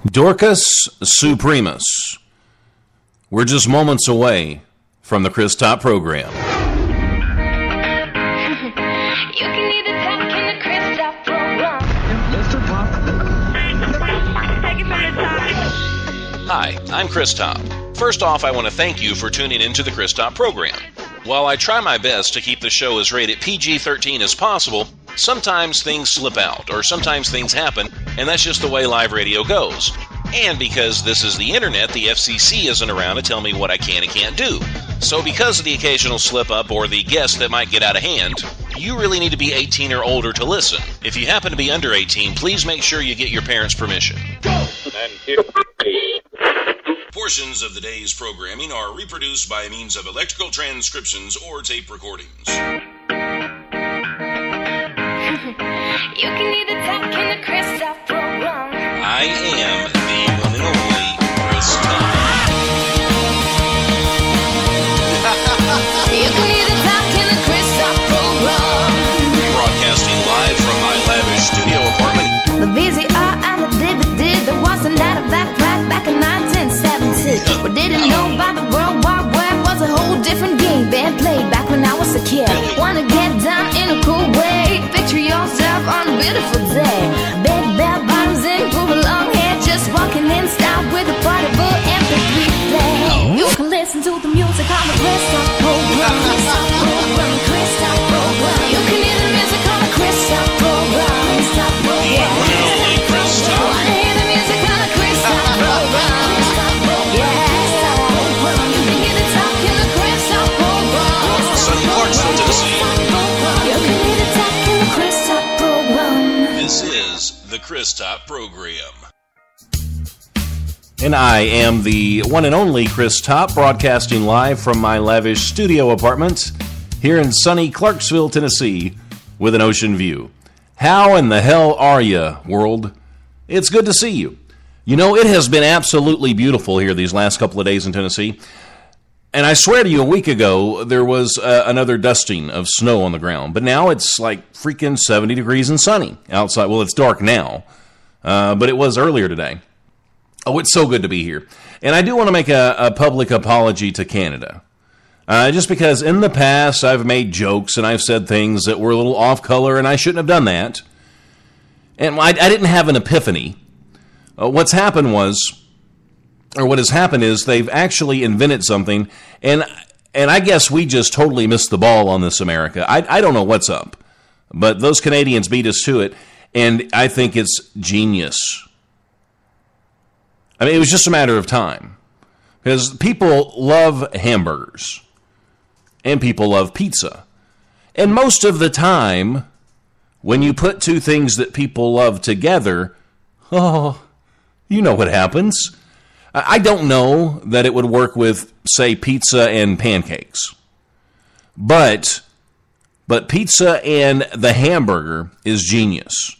Dorcas Supremus. We're just moments away from the Chris Top program. You can either talk in the Chris Top program. Mr. Top. Take it from the top. Hi, I'm Chris Top. First off, I want to thank you for tuning into the Chris Top program. While I try my best to keep the show as rated PG-13 as possible, sometimes things slip out, or sometimes things happen, and that's just the way live radio goes. And because this is the internet, the FCC isn't around to tell me what I can and can't do. So because of the occasional slip-up or the guest that might get out of hand, you really need to be 18 or older to listen. If you happen to be under 18, please make sure you get your parents' permission. Portions of the day's programming are reproduced by means of electrical transcriptions or tape recordings. You can either talk in the Chris Top program. I am the one and only Chris Top. You can either talk in the Chris Top program. Broadcasting live from my lavish studio apartment. The VCR and the DVD, there was a night of that back in 1970. We didn't know about the World Wide Web was a whole different game being played back when I was a kid. Wanna get down in a cool way, picture yourself on a beautiful day. Big bell bottoms and groovy long hair, just walking in style with a party full MP3 play. You can listen to the music on the Chris Top program. Chris Top program, Chris Top program. You can hear the music on the Chris Top program. Chris Top program. Wanna hear the music on the Chris Top program. This is the Chris Top program. And I am the one and only Chris Top, broadcasting live from my lavish studio apartment here in sunny Clarksville, Tennessee, with an ocean view. How in the hell are you, world? It's good to see you. You know, it has been absolutely beautiful here these last couple of days in Tennessee. And I swear to you, a week ago, there was another dusting of snow on the ground. But now it's like freaking 70 degrees and sunny outside. Well, it's dark now, but it was earlier today. Oh, it's so good to be here. And I do want to make a public apology to Canada. Just because in the past, I've made jokes and I've said things that were a little off color, and I shouldn't have done that. And I didn't have an epiphany. What's happened was... or what has happened is they've actually invented something, and I guess we just totally missed the ball on this, America. I don't know what's up, but those Canadians beat us to it, and I think it's genius. I mean, it was just a matter of time, because people love hamburgers, and people love pizza, and most of the time, when you put two things that people love together, oh, you know what happens. I don't know that it would work with, say, pizza and pancakes. But pizza and the hamburger is genius.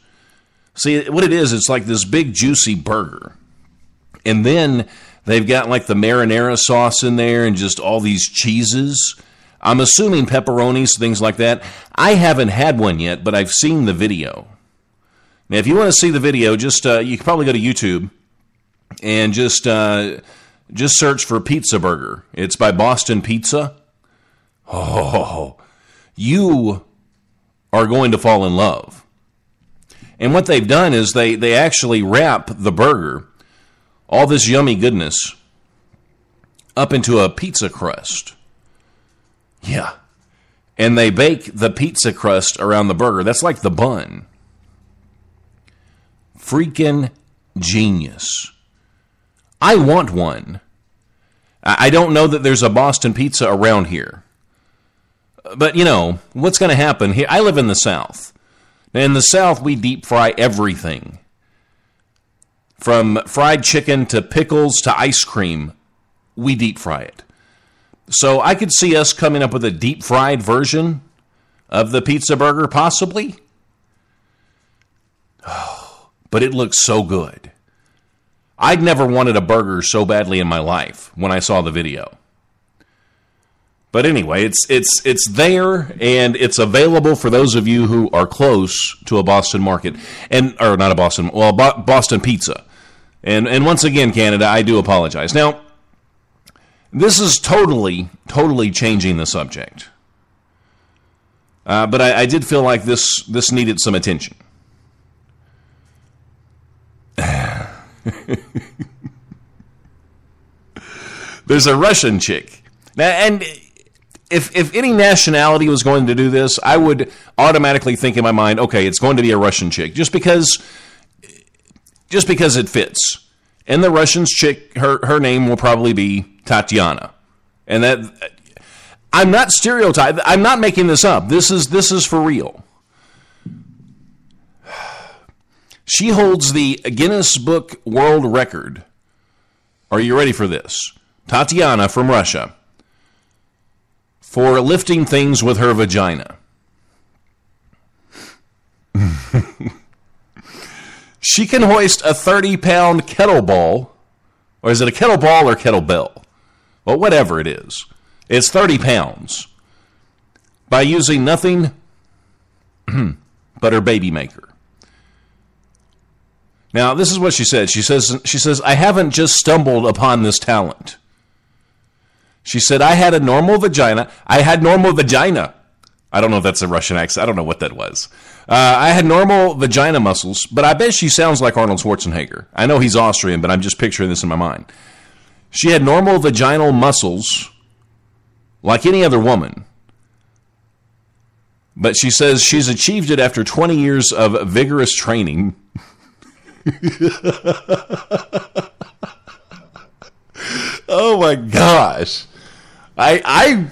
See, what it is, it's like this big, juicy burger. And then they've got like the marinara sauce in there and just all these cheeses. I'm assuming pepperonis, things like that. I haven't had one yet, but I've seen the video. Now, if you want to see the video, just you can probably go to YouTube. And just search for Pizzaburger. It's by Boston Pizza. Oh, you are going to fall in love. And what they've done is they actually wrap the burger, all this yummy goodness, up into a pizza crust. Yeah. And they bake the pizza crust around the burger. That's like the bun. Freaking genius. I want one. I don't know that there's a Boston Pizza around here. But, you know, what's going to happen here? I live in the South. In the South, we deep fry everything. From fried chicken to pickles to ice cream, we deep fry it. So I could see us coming up with a deep fried version of the Pizzaburger, possibly. Oh, but it looks so good. I'd never wanted a burger so badly in my life when I saw the video. But anyway, it's there, and it's available for those of you who are close to a Boston market, or not a Boston, well, Boston Pizza. And once again, Canada, I do apologize. Now, this is totally changing the subject. But I did feel like this needed some attention. There's a Russian chick. Now, and if any nationality was going to do this, I would automatically think in my mind, okay, it's going to be a Russian chick, just because it fits. And the Russian chick, her name will probably be Tatiana. And that, I'm not stereotyping. I'm not making this up. This is for real. She holds the Guinness Book World Record. Are you ready for this? Tatiana from Russia. For lifting things with her vagina. She can hoist a 30-pound kettlebell. Or is it a kettlebell or kettlebell? Well, whatever it is. It's 30 pounds. By using nothing but her baby maker. Now, this is what she said. She says, I haven't just stumbled upon this talent. She said, I had normal vagina. I don't know if that's a Russian accent. I don't know what that was. I had normal vagina muscles, but I bet she sounds like Arnold Schwarzenegger. I know he's Austrian, but I'm just picturing this in my mind. She had normal vaginal muscles like any other woman. But she says she's achieved it after 20 years of vigorous training. Oh my gosh. I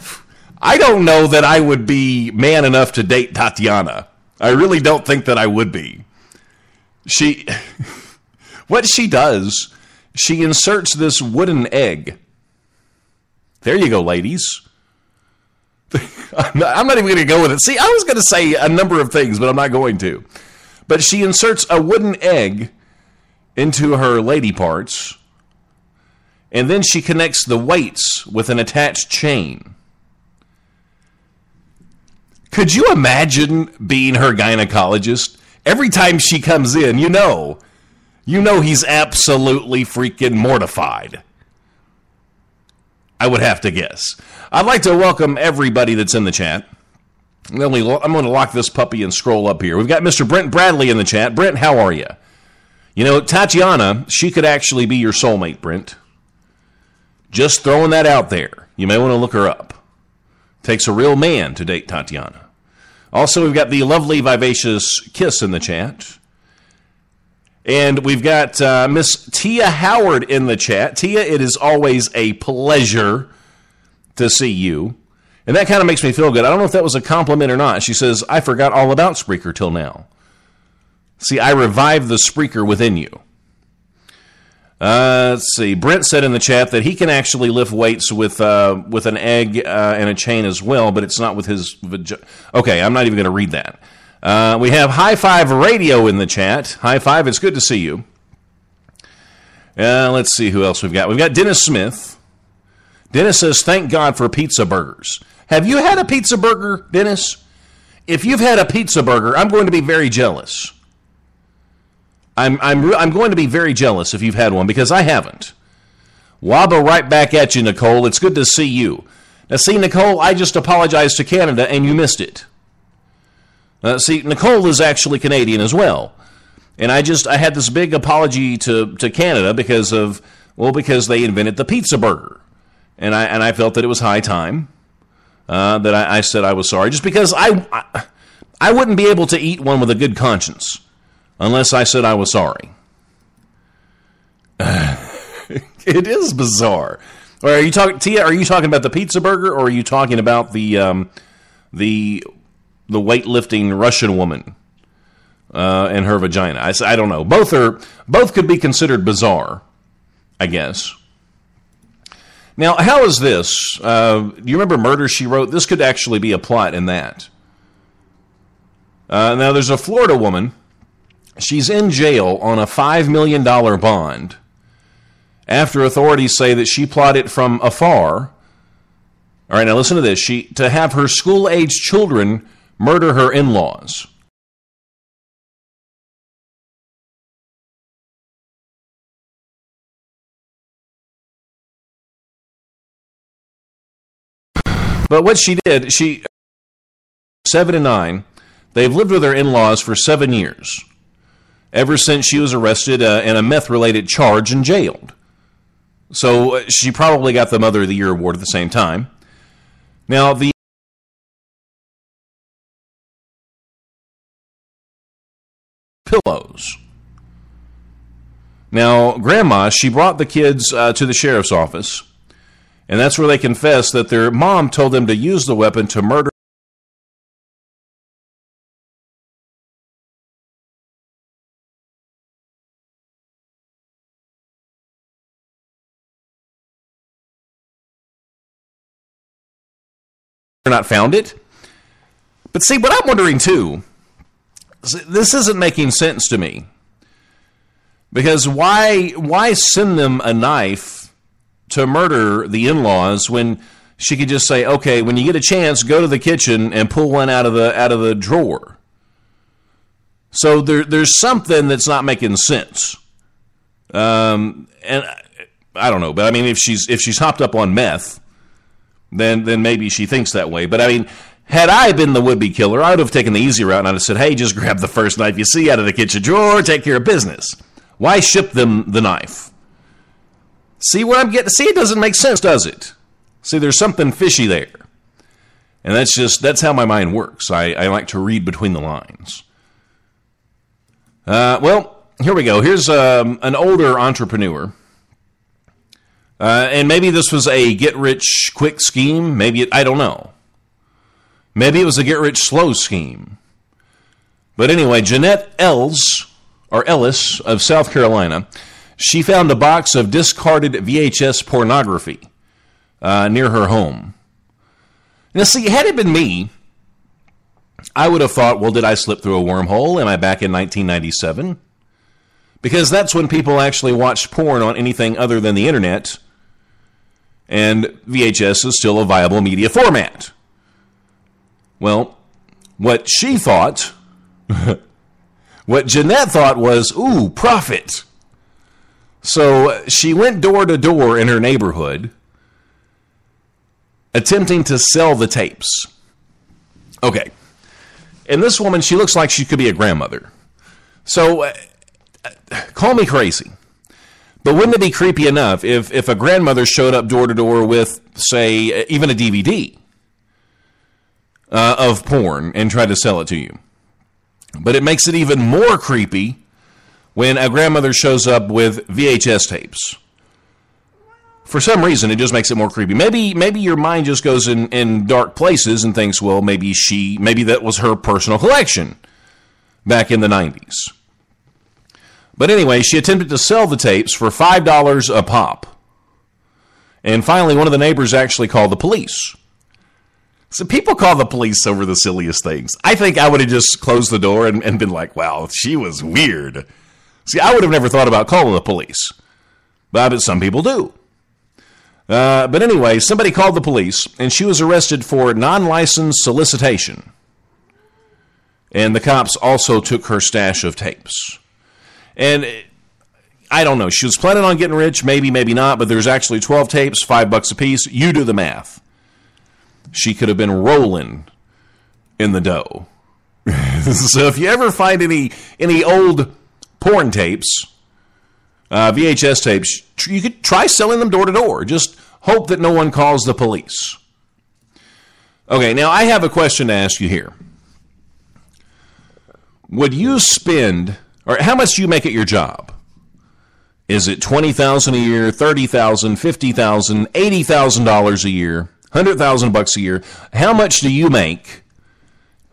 don't know that I would be man enough to date Tatiana. I really don't think that I would be. What she does, she inserts this wooden egg. There you go, ladies. I'm not even going to go with it. See, I was going to say a number of things, but I'm not going to. But she inserts a wooden egg into her lady parts, and then she connects the weights with an attached chain. Could you imagine being her gynecologist? Every time she comes in, you know he's absolutely freaking mortified. I would have to guess. I'd like to welcome everybody that's in the chat. I'm going to lock this puppy and scroll up here. We've got Mr. Brent Bradley in the chat. Brent, how are you? You know, Tatiana, she could actually be your soulmate, Brent. Just throwing that out there. You may want to look her up. Takes a real man to date Tatiana. Also, we've got the lovely, vivacious Kiss in the chat. And we've got Miss Tia Howard in the chat. Tia, it is always a pleasure to see you. And that kind of makes me feel good. I don't know if that was a compliment or not. She says, I forgot all about Spreaker till now. See, I revived the Spreaker within you. Let's see. Brent said in the chat that he can actually lift weights with an egg and a chain as well, but it's not with his vagina. Okay, I'm not even going to read that. We have High Five Radio in the chat. High Five, it's good to see you. Let's see who else we've got. We've got Dennis Smith. Dennis says, thank God for Pizzaburgers. Have you had a Pizzaburger, Dennis? If you've had a Pizzaburger, I'm going to be very jealous. I'm going to be very jealous if you've had one, because I haven't. Wabba right back at you, Nicole. It's good to see you. Now, see, Nicole, I just apologized to Canada, and you missed it. See, Nicole is actually Canadian as well. And I had this big apology to Canada because they invented the pizza burger. And I felt that it was high time that I said I was sorry, just because I wouldn't be able to eat one with a good conscience unless I said I was sorry. It is bizarre. Or are you talking, Tia? Are you talking about the pizza burger, or are you talking about the weightlifting Russian woman and her vagina? I don't know. Both could be considered bizarre, I guess. Now, how is this? Do you remember Murder, She Wrote? This could actually be a plot in that. Now, there's a Florida woman. She's in jail on a $5 million bond after authorities say that she plotted from afar. All right, now listen to this. To have her school-aged children murder her in-laws. But what she did, 7 and 9, they've lived with their in-laws for 7 years, ever since she was arrested in a meth-related charge and jailed. So she probably got the Mother of the Year award at the same time. Now, the pillows. Now, Grandma, she brought the kids to the sheriff's office, and that's where they confessed that their mom told them to use the weapon to murder not found it. But see, what I'm wondering too, this isn't making sense to me. Because why send them a knife to murder the in-laws when she could just say, okay, when you get a chance, go to the kitchen and pull one out of the drawer. So there's something that's not making sense. And I don't know, but I mean, if she's hopped up on meth, then maybe she thinks that way. But I mean, had I been the would-be killer, I would have taken the easy route and I'd have said, hey, just grab the first knife you see out of the kitchen drawer, take care of business. Why ship them the knife? See what I'm getting? See, it doesn't make sense, does it? See, there's something fishy there. And that's how my mind works. I like to read between the lines. Well, here we go. Here's an older entrepreneur. And maybe this was a get-rich-quick scheme. Maybe I don't know. Maybe it was a get-rich-slow scheme. But anyway, Jeanette Ellis of South Carolina, she found a box of discarded VHS pornography near her home. Now, see, had it been me, I would have thought, well, did I slip through a wormhole? Am I back in 1997? Because that's when people actually watched porn on anything other than the internet. And VHS is still a viable media format. Well, what she thought, what Jeanette thought was, ooh, profit. So she went door to door in her neighborhood, attempting to sell the tapes. Okay. And this woman, she looks like she could be a grandmother. So, call me crazy. But wouldn't it be creepy enough if a grandmother showed up door to door with, say, even a DVD of porn and tried to sell it to you? But it makes it even more creepy when a grandmother shows up with VHS tapes. For some reason, it just makes it more creepy. Maybe your mind just goes in dark places and thinks, well, maybe that was her personal collection back in the 90s. But anyway, she attempted to sell the tapes for $5 a pop. And finally, one of the neighbors actually called the police. So people call the police over the silliest things. I think I would have just closed the door and been like, wow, she was weird. See, I would have never thought about calling the police. But some people do. But anyway, somebody called the police, and she was arrested for non-licensed solicitation. And the cops also took her stash of tapes. And I don't know, she was planning on getting rich, maybe not, but there's actually 12 tapes, $5 a piece. You do the math. She could have been rolling in the dough. So if you ever find any old porn tapes, VHS tapes, you could try selling them door to door. Just hope that no one calls the police. Okay, now I have a question to ask you here. Would you spend, or how much do you make at your job? Is it $20,000 a year, $30,000, $50,000, $80,000 a year, $100,000 a year? How much do you make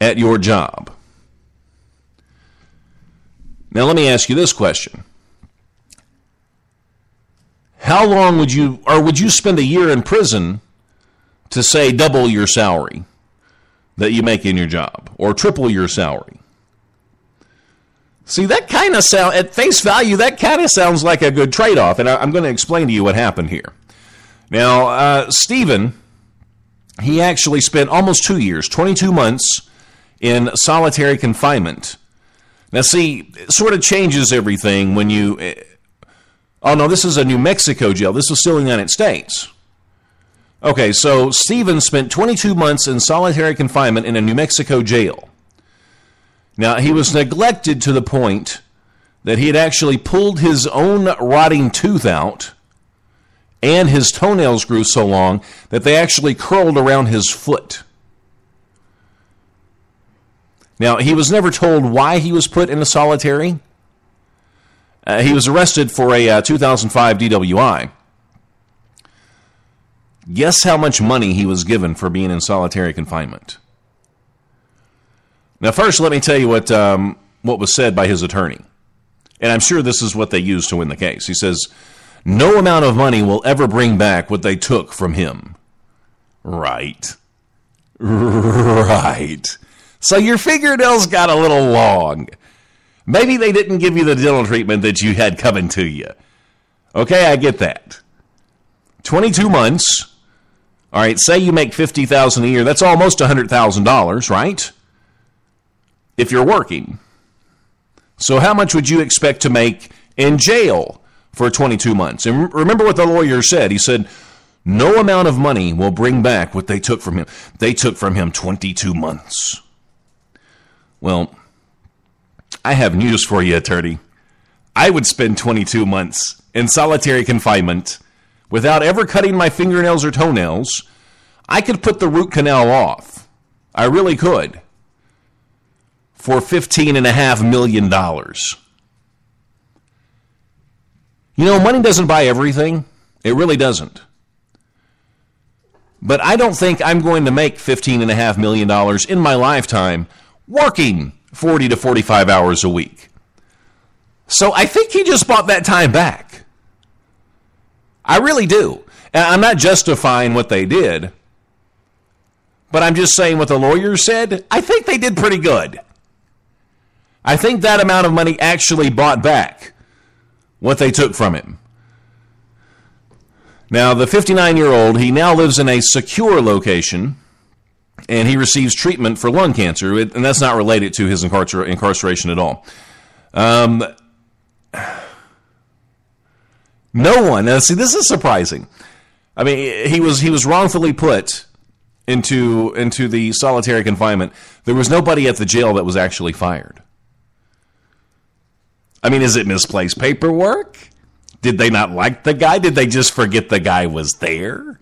at your job? Now let me ask you this question. How long would you spend a year in prison to, say, double your salary that you make in your job, or triple your salary? See, that kind of sound, at face value, that kind of sounds like a good trade-off, and I'm going to explain to you what happened here. Now, Stephen, he actually spent almost 2 years, 22 months in solitary confinement. Now, see, it sort of changes everything when you... Oh, no, this is a New Mexico jail. This is still in the United States. Okay, so Stephen spent 22 months in solitary confinement in a New Mexico jail. Now, he was neglected to the point that he had actually pulled his own rotting tooth out, and his toenails grew so long that they actually curled around his foot. Now, he was never told why he was put into solitary. He was arrested for a 2005 DWI. Guess how much money he was given for being in solitary confinement? Now, first, let me tell you what was said by his attorney. And I'm sure this is what they used to win the case. He says, no amount of money will ever bring back what they took from him. Right. Right. So your fingernails got a little long. Maybe they didn't give you the dental treatment that you had coming to you. Okay, I get that. 22 months. All right, say you make $50,000 a year. That's almost $100,000, right? If you're working. So how much would you expect to make in jail for 22 months? And remember what the lawyer said. He said, no amount of money will bring back what they took from him. They took from him 22 months. Well, I have news for you, attorney. I would spend 22 months in solitary confinement without ever cutting my fingernails or toenails. I could put the root canal off. I really could. For $15.5 million. You know, money doesn't buy everything. It really doesn't. But I don't think I'm going to make $15.5 million in my lifetime working 40 to 45 hours a week. So I think he just bought that time back. I really do. And I'm not justifying what they did, but I'm just saying what the lawyers said. I think they did pretty good. I think that amount of money actually bought back what they took from him. Now, the 59-year-old, he now lives in a secure location, and he receives treatment for lung cancer, and that's not related to his incarceration at all. No one. Now, see, this is surprising. I mean, he was wrongfully put into the solitary confinement. There was nobody at the jail that was actually fired. I mean, is it misplaced paperwork? Did they not like the guy? Did they just forget the guy was there?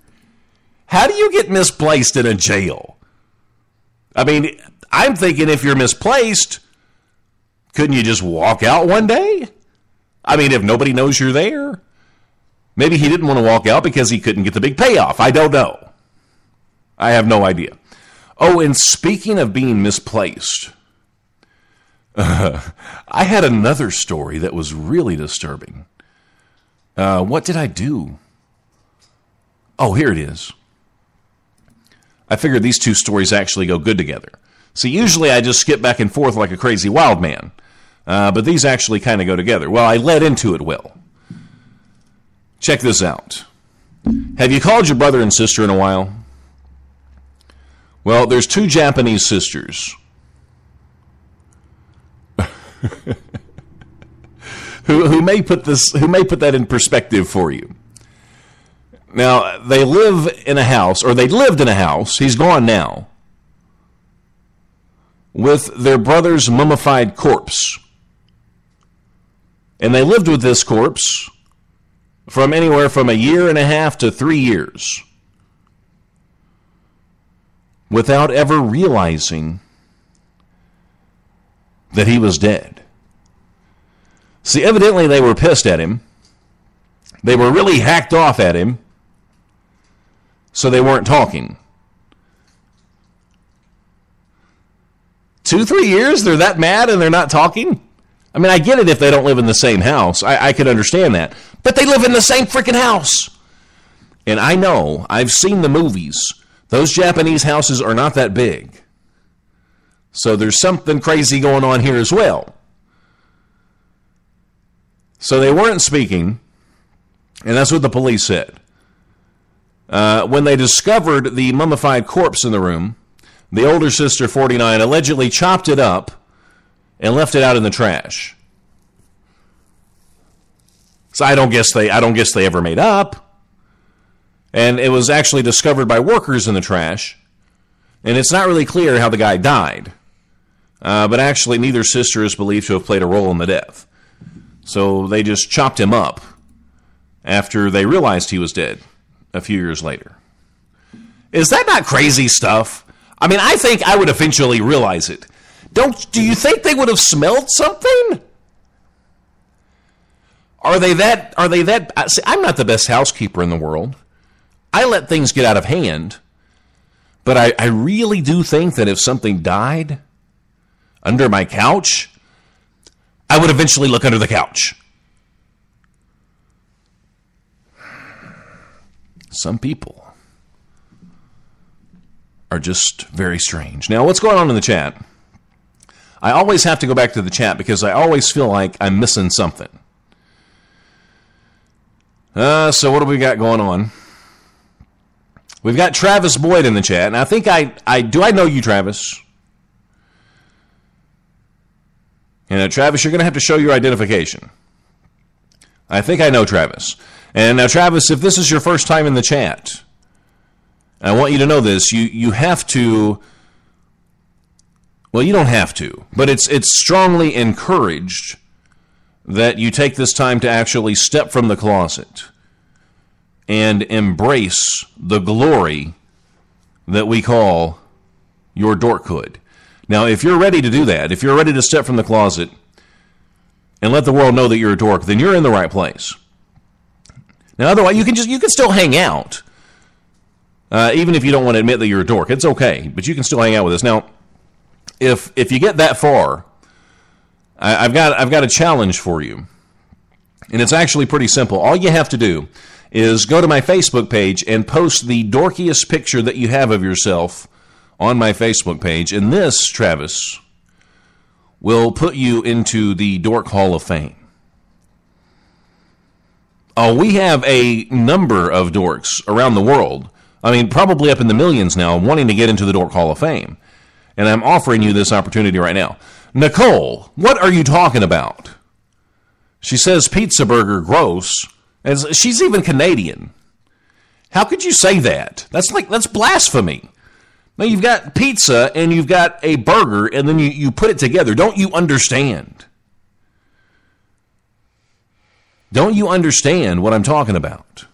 How do you get misplaced in a jail? I mean, I'm thinking if you're misplaced, couldn't you just walk out one day? I mean, if nobody knows you're there. Maybe he didn't want to walk out because he couldn't get the big payoff. I don't know. I have no idea. Oh, and speaking of being misplaced, I had another story that was really disturbing. What did I do? Oh, here it is. I figured these two stories actually go good together. See, usually I just skip back and forth like a crazy wild man. But these actually kind of go together. Well, I led into it well. Check this out. Have you called your brother and sister in a while? Well, there's two Japanese sisters who may put that in perspective for you. Now, they live in a house, or they lived in a house, he's gone now, with their brother's mummified corpse. And they lived with this corpse from anywhere from 1.5 to 3 years without ever realizing that he was dead. See, evidently they were pissed at him. They were really hacked off at him, so they weren't talking. 2-3 years, they're that mad and they're not talking? I mean, I get it if they don't live in the same house. I could understand that. But they live in the same freaking house. And I know, I've seen the movies. Those Japanese houses are not that big. So there's something crazy going on here as well. So they weren't speaking, and that's what the police said. When they discovered the mummified corpse in the room, the older sister, 49, allegedly chopped it up and left it out in the trash. So I don't guess they ever made up. And it was actually discovered by workers in the trash. And it's not really clear how the guy died. But actually, neither sister is believed to have played a role in the death. So they just chopped him up after they realized he was dead a few years later. Is that not crazy stuff? I mean, I think I would eventually realize it. Do you think they would have smelled something? Are they that? See, I'm not the best housekeeper in the world. I let things get out of hand. But I really do think that if something died under my couch, I would eventually look under the couch. Some people are just very strange. Now, what's going on in the chat? I always have to go back to the chat because I always feel like I'm missing something. So what do we got going on? We've got Travis Boyd in the chat, and I think I know you, Travis? And Travis, you're going to have to show your identification. I think I know Travis. And now, Travis, if this is your first time in the chat, I want you to know this. You have to. Well, you don't have to, but it's strongly encouraged that you take this time to actually step from the closet and embrace the glory that we call your dorkhood. Now, if you're ready to do that, if you're ready to step from the closet and let the world know that you're a dork, then you're in the right place. Now, otherwise, you can still hang out, even if you don't want to admit that you're a dork. It's okay, but you can still hang out with us. Now, if you get that far, I've got a challenge for you, and it's actually pretty simple. All you have to do is go to my Facebook page and post the dorkiest picture that you have of yourself on my Facebook page, and this, Travis, will put you into the Dork Hall of Fame. Oh, we have a number of dorks around the world, I mean, probably up in the millions now, wanting to get into the Dork Hall of Fame, and I'm offering you this opportunity right now. Nicole, what are you talking about? She says Pizzaburger gross, and she's even Canadian. How could you say that? That's blasphemy. Now, you've got pizza and you've got a burger, and then you put it together. Don't you understand? Don't you understand what I'm talking about?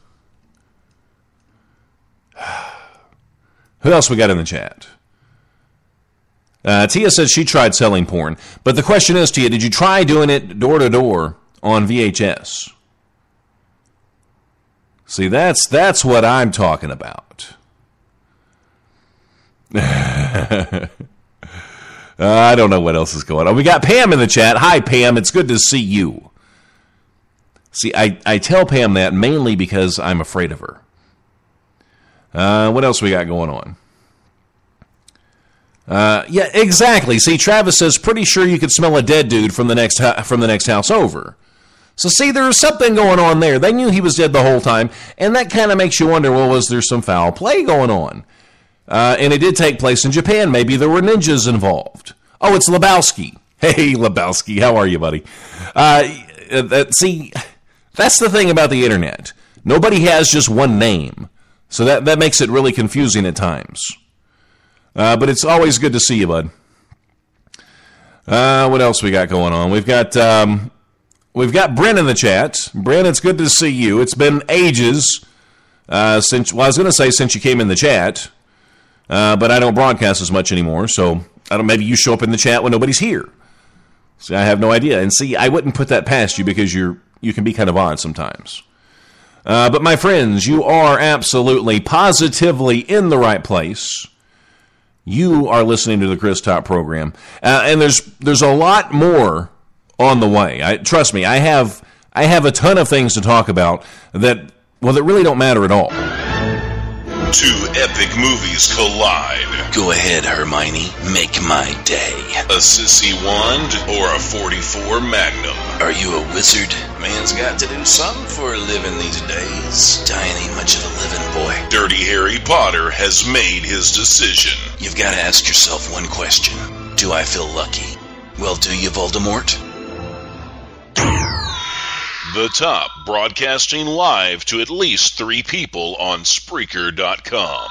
Who else we got in the chat? Tia says she tried selling porn. But the question is, Tia, did you try doing it door-to-door on VHS? See, that's what I'm talking about. I don't know what else is going on. We got Pam in the chat. Hi, Pam. It's good to see you. See, I tell Pam that mainly because I'm afraid of her. What else we got going on? Yeah, exactly. See, Travis says, pretty sure you could smell a dead dude from the next house over. So see, there was something going on there. They knew he was dead the whole time, and that kind of makes you wonder, well, was there some foul play going on? And it did take place in Japan. Maybe there were ninjas involved. Oh, it's Lebowski. Hey, Lebowski, how are you, buddy? See, that's the thing about the internet. Nobody has just one name, so that makes it really confusing at times. But it's always good to see you, bud. What else we got going on? We've got Brent in the chat. Brent, it's good to see you. It's been ages since. Well, I was going to say since you came in the chat, but I don't broadcast as much anymore. So maybe you show up in the chat when nobody's here. See, I have no idea. And see, I wouldn't put that past you because you can be kind of odd sometimes. But my friends, you are absolutely, positively in the right place. You are listening to the Chris Top program, and there's a lot more on the way. Trust me, I have a ton of things to talk about that really don't matter at all. Two epic movies collide. Go ahead, Hermione. Make my day. A sissy wand or a 44 Magnum? Are you a wizard? Man's got to do something for a living these days. Dying ain't much of a living, boy. Dirty Harry Potter has made his decision. You've got to ask yourself one question. Do I feel lucky? Well, do you, Voldemort? The top broadcasting live to at least 3 people on Spreaker.com.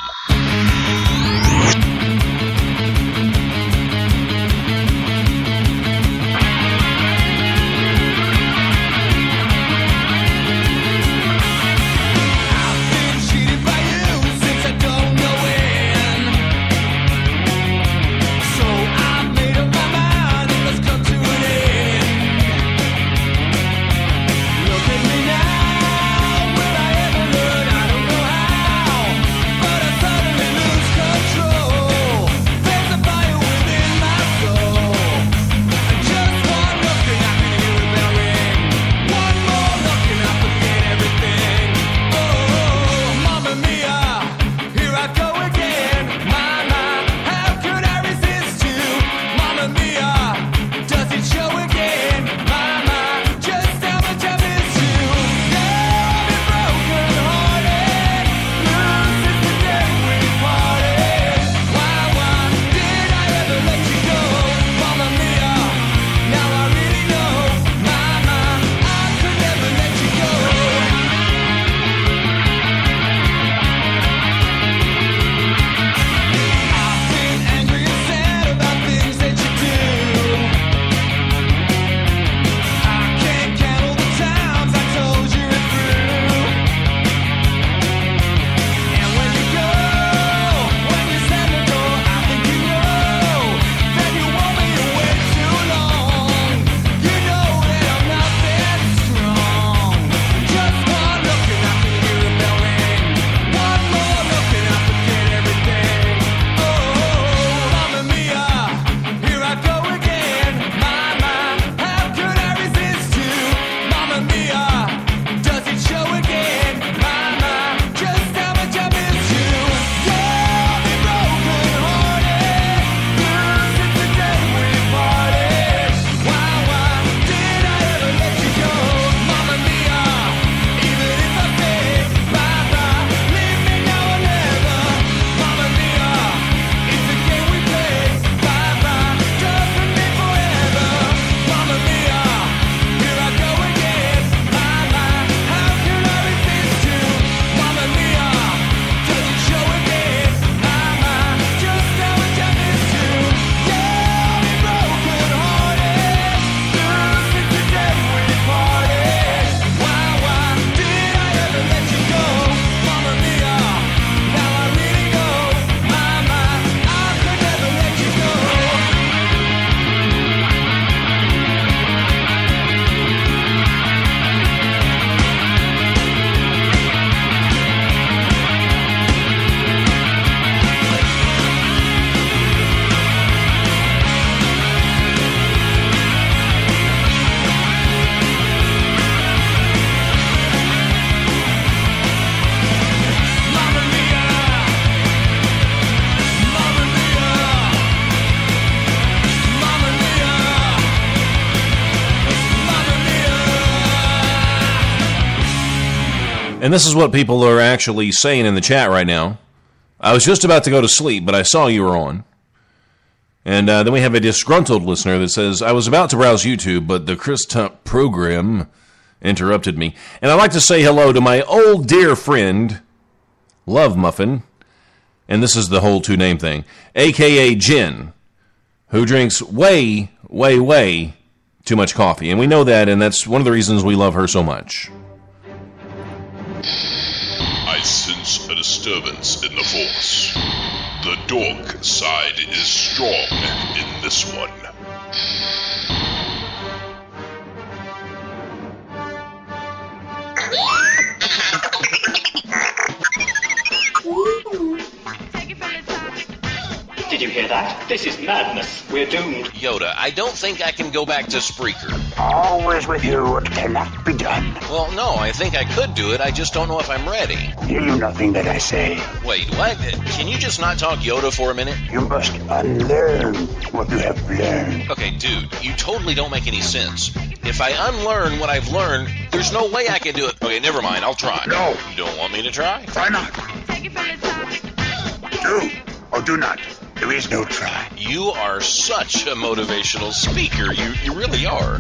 And this is what people are actually saying in the chat right now. I was just about to go to sleep, but I saw you were on. And then we have a disgruntled listener that says, I was about to browse YouTube, but the Chris Tuck program interrupted me. And I'd like to say hello to my old dear friend, Love Muffin. And this is the whole two-name thing. A.K.A. Jen, who drinks way, way, way too much coffee. And we know that, and that's one of the reasons we love her so much. I sense a disturbance in the force. The dork side is strong in this one. Did you hear that? This is madness. We're doomed. Yoda, I don't think I can go back to Spreaker. Always with you, it cannot be done. Well, no, I think I could do it. I just don't know if I'm ready. Hear you nothing that I say. Wait, what? Can you just not talk Yoda for a minute? You must unlearn what you have learned. Okay, dude, you totally don't make any sense. If I unlearn what I've learned, there's no way I can do it. Okay, never mind, I'll try. No. You don't want me to try? Try not. Take it from the top. Do or do not. There is no try. You are such a motivational speaker. You really are.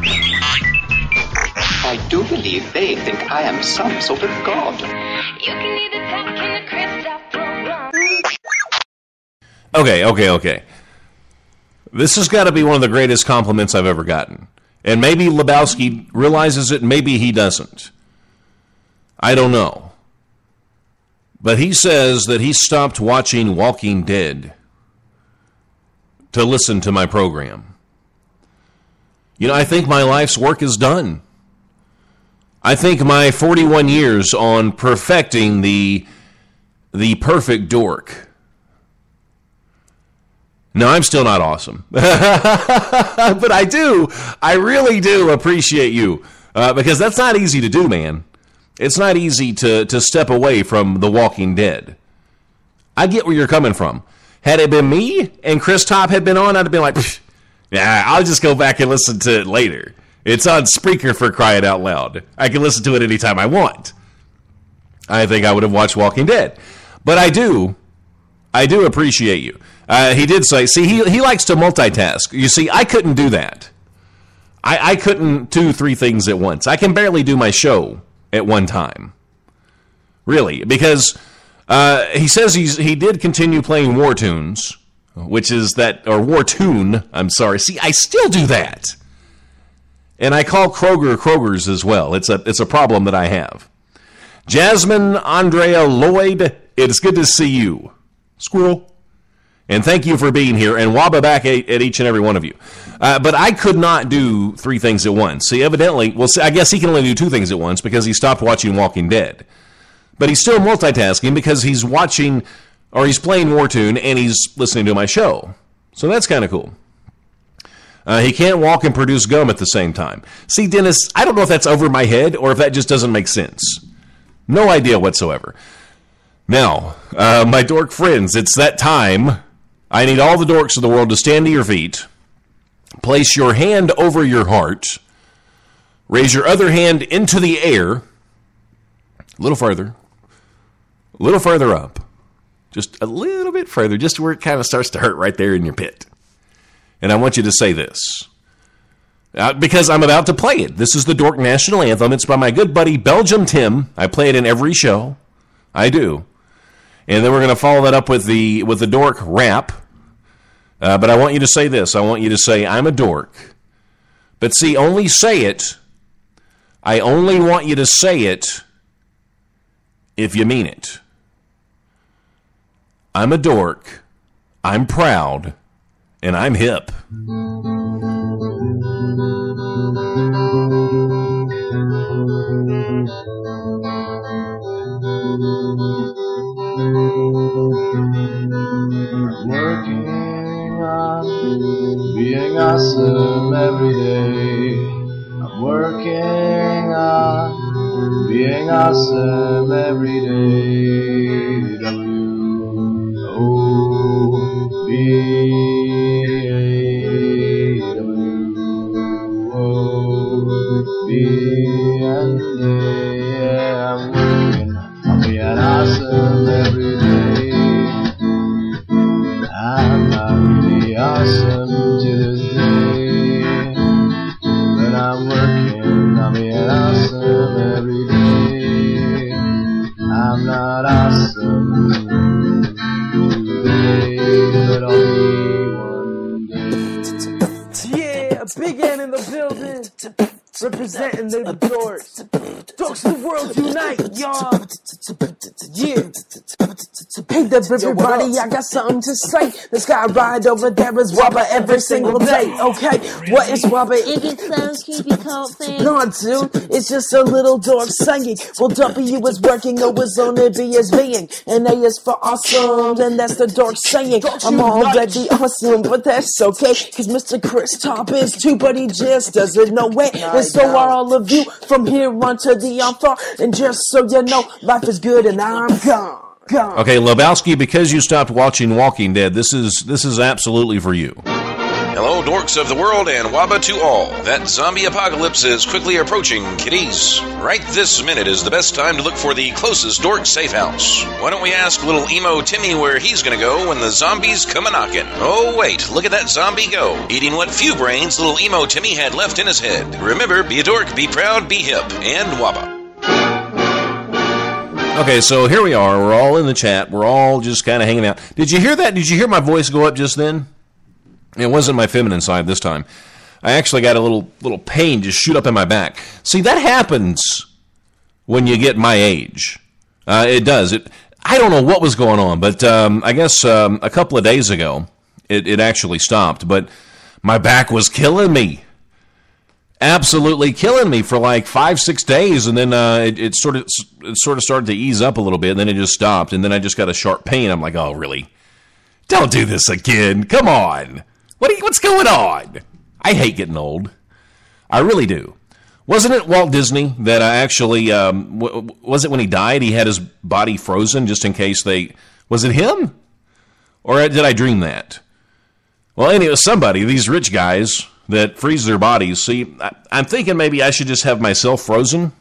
I do believe they think I am some sort of god. You can either talk in the Christoph program. Okay. This has got to be one of the greatest compliments I've ever gotten. And maybe Lebowski realizes it, maybe he doesn't. I don't know. But he says that he stopped watching Walking Dead to listen to my program. You know, I think my life's work is done. I think my 41 years on perfecting the perfect dork. No, I'm still not awesome. But I really do appreciate you. Because that's not easy to do, man. It's not easy to step away from The Walking Dead. I get where you're coming from. Had it been me and Chris Top had been on, I'd have been like, yeah, I'll just go back and listen to it later. It's on Spreaker, for crying out loud. I can listen to it anytime I want. I think I would have watched Walking Dead. But I do appreciate you. He did say, see, he likes to multitask. You see, I couldn't do that. I couldn't do 3 things at once. I can barely do my show at one time. Really, because he says he did continue playing War Tunes, which is that, or War Tune, I'm sorry. See, I still do that. And I call Kroger's as well. It's a problem that I have. Jasmine Andrea Lloyd, it's good to see you. Squirrel. And thank you for being here, and wabba back at each and every one of you. But I could not do 3 things at once. See, evidently, I guess he can only do 2 things at once because he stopped watching Walking Dead. But he's still multitasking because he's watching, or he's playing War Tune, and he's listening to my show. So that's kind of cool. He can't walk and produce gum at the same time. See, Dennis, I don't know if that's over my head or if that just doesn't make sense. No idea whatsoever. Now, my dork friends, it's that time. I need all the dorks of the world to stand to your feet, place your hand over your heart, raise your other hand into the air, a little further up, just a little bit further, just where it kind of starts to hurt right there in your pit. And I want you to say this, because I'm about to play it. This is the Dork National Anthem. It's by my good buddy Belgium Tim. I play it in every show. I do. And then we're going to follow that up with the dork rap. But I want you to say this. I want you to say, I'm a dork. But see, only say it. I only want you to say it if you mean it. I'm a dork. I'm proud. And I'm hip. Working on being awesome every day. I'm working on being awesome every day. W-O-B-A-W-O-B and yeah, I'm working on being awesome every day. I'm not really awesome to this day, but I'm working on being awesome every day. I'm not awesome today, but I'll be one day. Yeah, Big N in the building, representing the dorks. Dorks of the world unite, y'all. Yeah. Hey there, everybody, I got something to say. This guy right over there is Wubba every single day. Okay, what is Wubba? It gets so creepy cold thing. No, dude, it's just a little dork singing. Well, W is working, O is on it, B is being, and A is for awesome, and that's the dork saying. I'm already awesome, but that's okay, cause Mr. Chris Top is too, but he just doesn't know it. And so are all of you from here on to the far. And just so you know, life is good and I'm gone. Okay, Lebowski, because you stopped watching Walking Dead, this is absolutely for you. Hello, dorks of the world, and waba to all. That zombie apocalypse is quickly approaching, kiddies. Right this minute is the best time to look for the closest dork safe house. Why don't we ask little emo Timmy where he's gonna go when the zombies come a-knocking? Oh, wait, look at that zombie go, eating what few brains little emo Timmy had left in his head. Remember, be a dork, be proud, be hip, and waba. Okay, so here we are. We're all in the chat. We're all just kind of hanging out. Did you hear that? Did you hear my voice go up just then? It wasn't my feminine side this time. I actually got a little pain just shoot up in my back. See, that happens when you get my age. It does. I don't know what was going on, but I guess a couple of days ago, it actually stopped. But my back was killing me. Absolutely killing me for like 5-6 days, and then it sort of started to ease up a little bit, and then it just stopped, and then I just got a sharp pain. I'm like, oh, really? Don't do this again. Come on. What's going on? I hate getting old. I really do. Wasn't it Walt Disney that actually, was it when he died, he had his body frozen just in case was it him? Or did I dream that? Well, anyway, somebody, these rich guys that freeze their bodies. See, I'm thinking maybe I should just have myself frozen,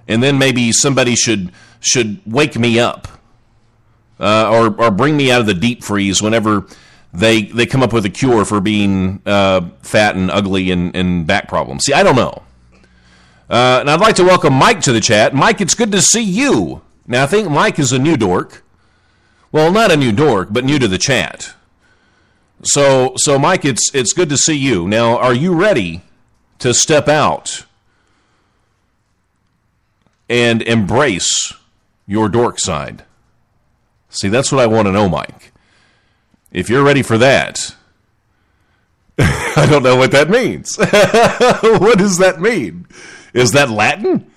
and then maybe somebody should wake me up, or bring me out of the deep freeze whenever they come up with a cure for being fat and ugly and back problems. See, I don't know. And I'd like to welcome Mike to the chat. Mike, it's good to see you. Now, I think Mike is a new dork. Well, not a new dork, but new to the chat. So Mike, it's good to see you. Now, are you ready to step out and embrace your dork side? See, that's what I want to know, Mike. If you're ready for that, I don't know what that means. What does that mean? Is that Latin?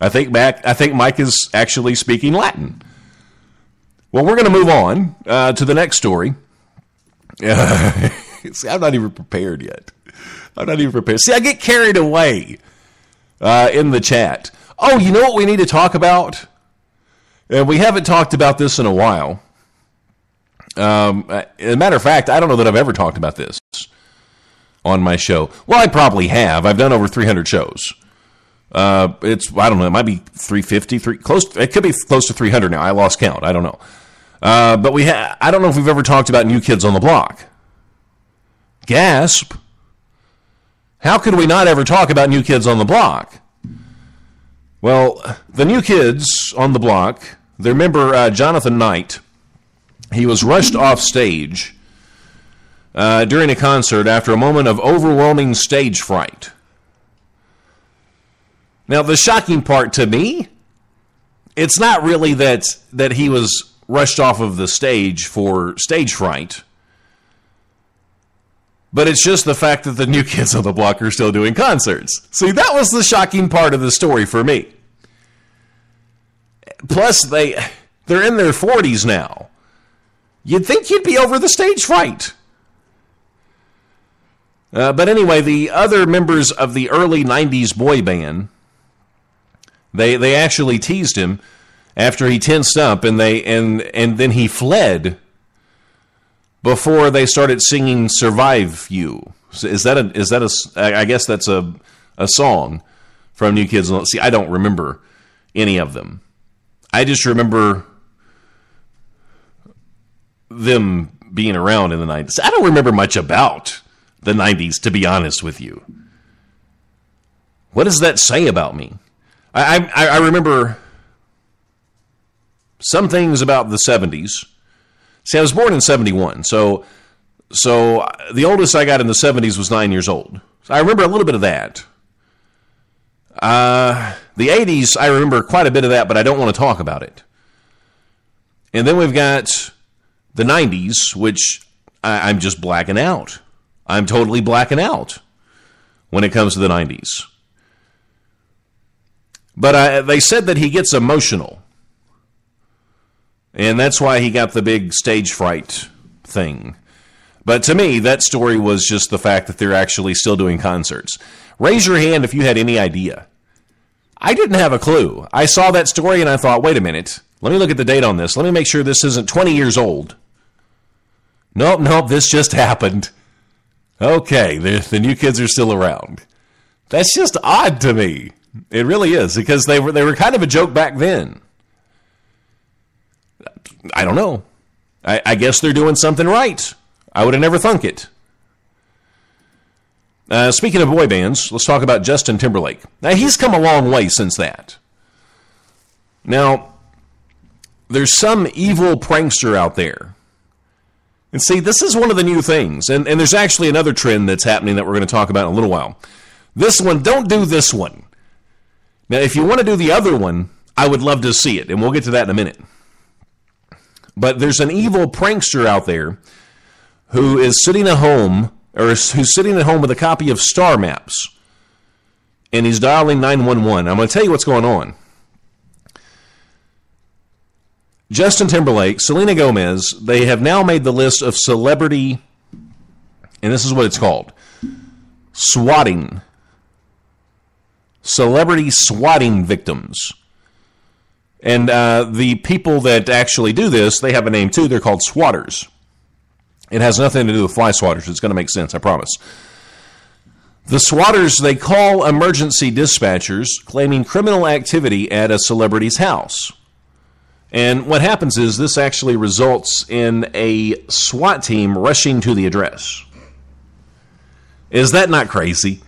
I think Mike is actually speaking Latin. Well, we're going to move on to the next story. See, I'm not even prepared yet. See, I get carried away in the chat. Oh, you know what we need to talk about? And we haven't talked about this in a while. As a matter of fact, I don't know that I've ever talked about this on my show. Well, I probably have. I've done over 300 shows. I don't know, it might be 350, it could be close to 300 now. I lost count. I don't know. But I don't know if we've ever talked about New Kids on the Block. Gasp. How could we not ever talk about New Kids on the Block? Well, the New Kids on the Block, their member Jonathan Knight, he was rushed off stage during a concert after a moment of overwhelming stage fright. Now, the shocking part to me, it's not really that he was rushed off of the stage for stage fright, but it's just the fact that the New Kids on the Block are still doing concerts. See, that was the shocking part of the story for me. Plus, they're in their 40s now. You'd think you'd be over the stage fright. But anyway, the other members of the early 90s boy band, they actually teased him after he tensed up, and then he fled before they started singing "Survive You." So I guess that's a song from New Kids. See, I don't remember any of them. I just remember them being around in the 90s. I don't remember much about the 90s, to be honest with you. What does that say about me? I remember some things about the 70s. See, I was born in 71, so the oldest I got in the 70s was 9 years old. So I remember a little bit of that. The 80s, I remember quite a bit of that, but I don't want to talk about it. And then we've got the 90s, which I'm just blacking out. I'm totally blacking out when it comes to the 90s. But they said that he gets emotional. And that's why he got the big stage fright thing. But to me, that story was just the fact that they're actually still doing concerts. Raise your hand if you had any idea. I didn't have a clue. I saw that story and I thought, wait a minute. Let me look at the date on this. Let me make sure this isn't 20 years old. Nope, this just happened. Okay, the new kids are still around. That's just odd to me. It really is, because they were kind of a joke back then. I don't know. I guess they're doing something right. I would have never thunk it. Speaking of boy bands, let's talk about Justin Timberlake. Now, he's come a long way since that. Now, there's some evil prankster out there. And see, this is one of the new things. And there's actually another trend that's happening that we're going to talk about in a little while. This one, don't do this one. Now, if you want to do the other one, I would love to see it. And we'll get to that in a minute. But there's an evil prankster out there who is sitting at home, or who's sitting at home with a copy of Star Maps. And he's dialing 911. I'm going to tell you what's going on. Justin Timberlake, Selena Gomez, they have now made the list of celebrity, and this is what it's called, swatting. Celebrity swatting victims. And the people that actually do this, they have a name too. They're called swatters. It has nothing to do with fly swatters. It's going to make sense, I promise. The swatters, they call emergency dispatchers claiming criminal activity at a celebrity's house. And what happens is this actually results in a SWAT team rushing to the address. Is that not crazy?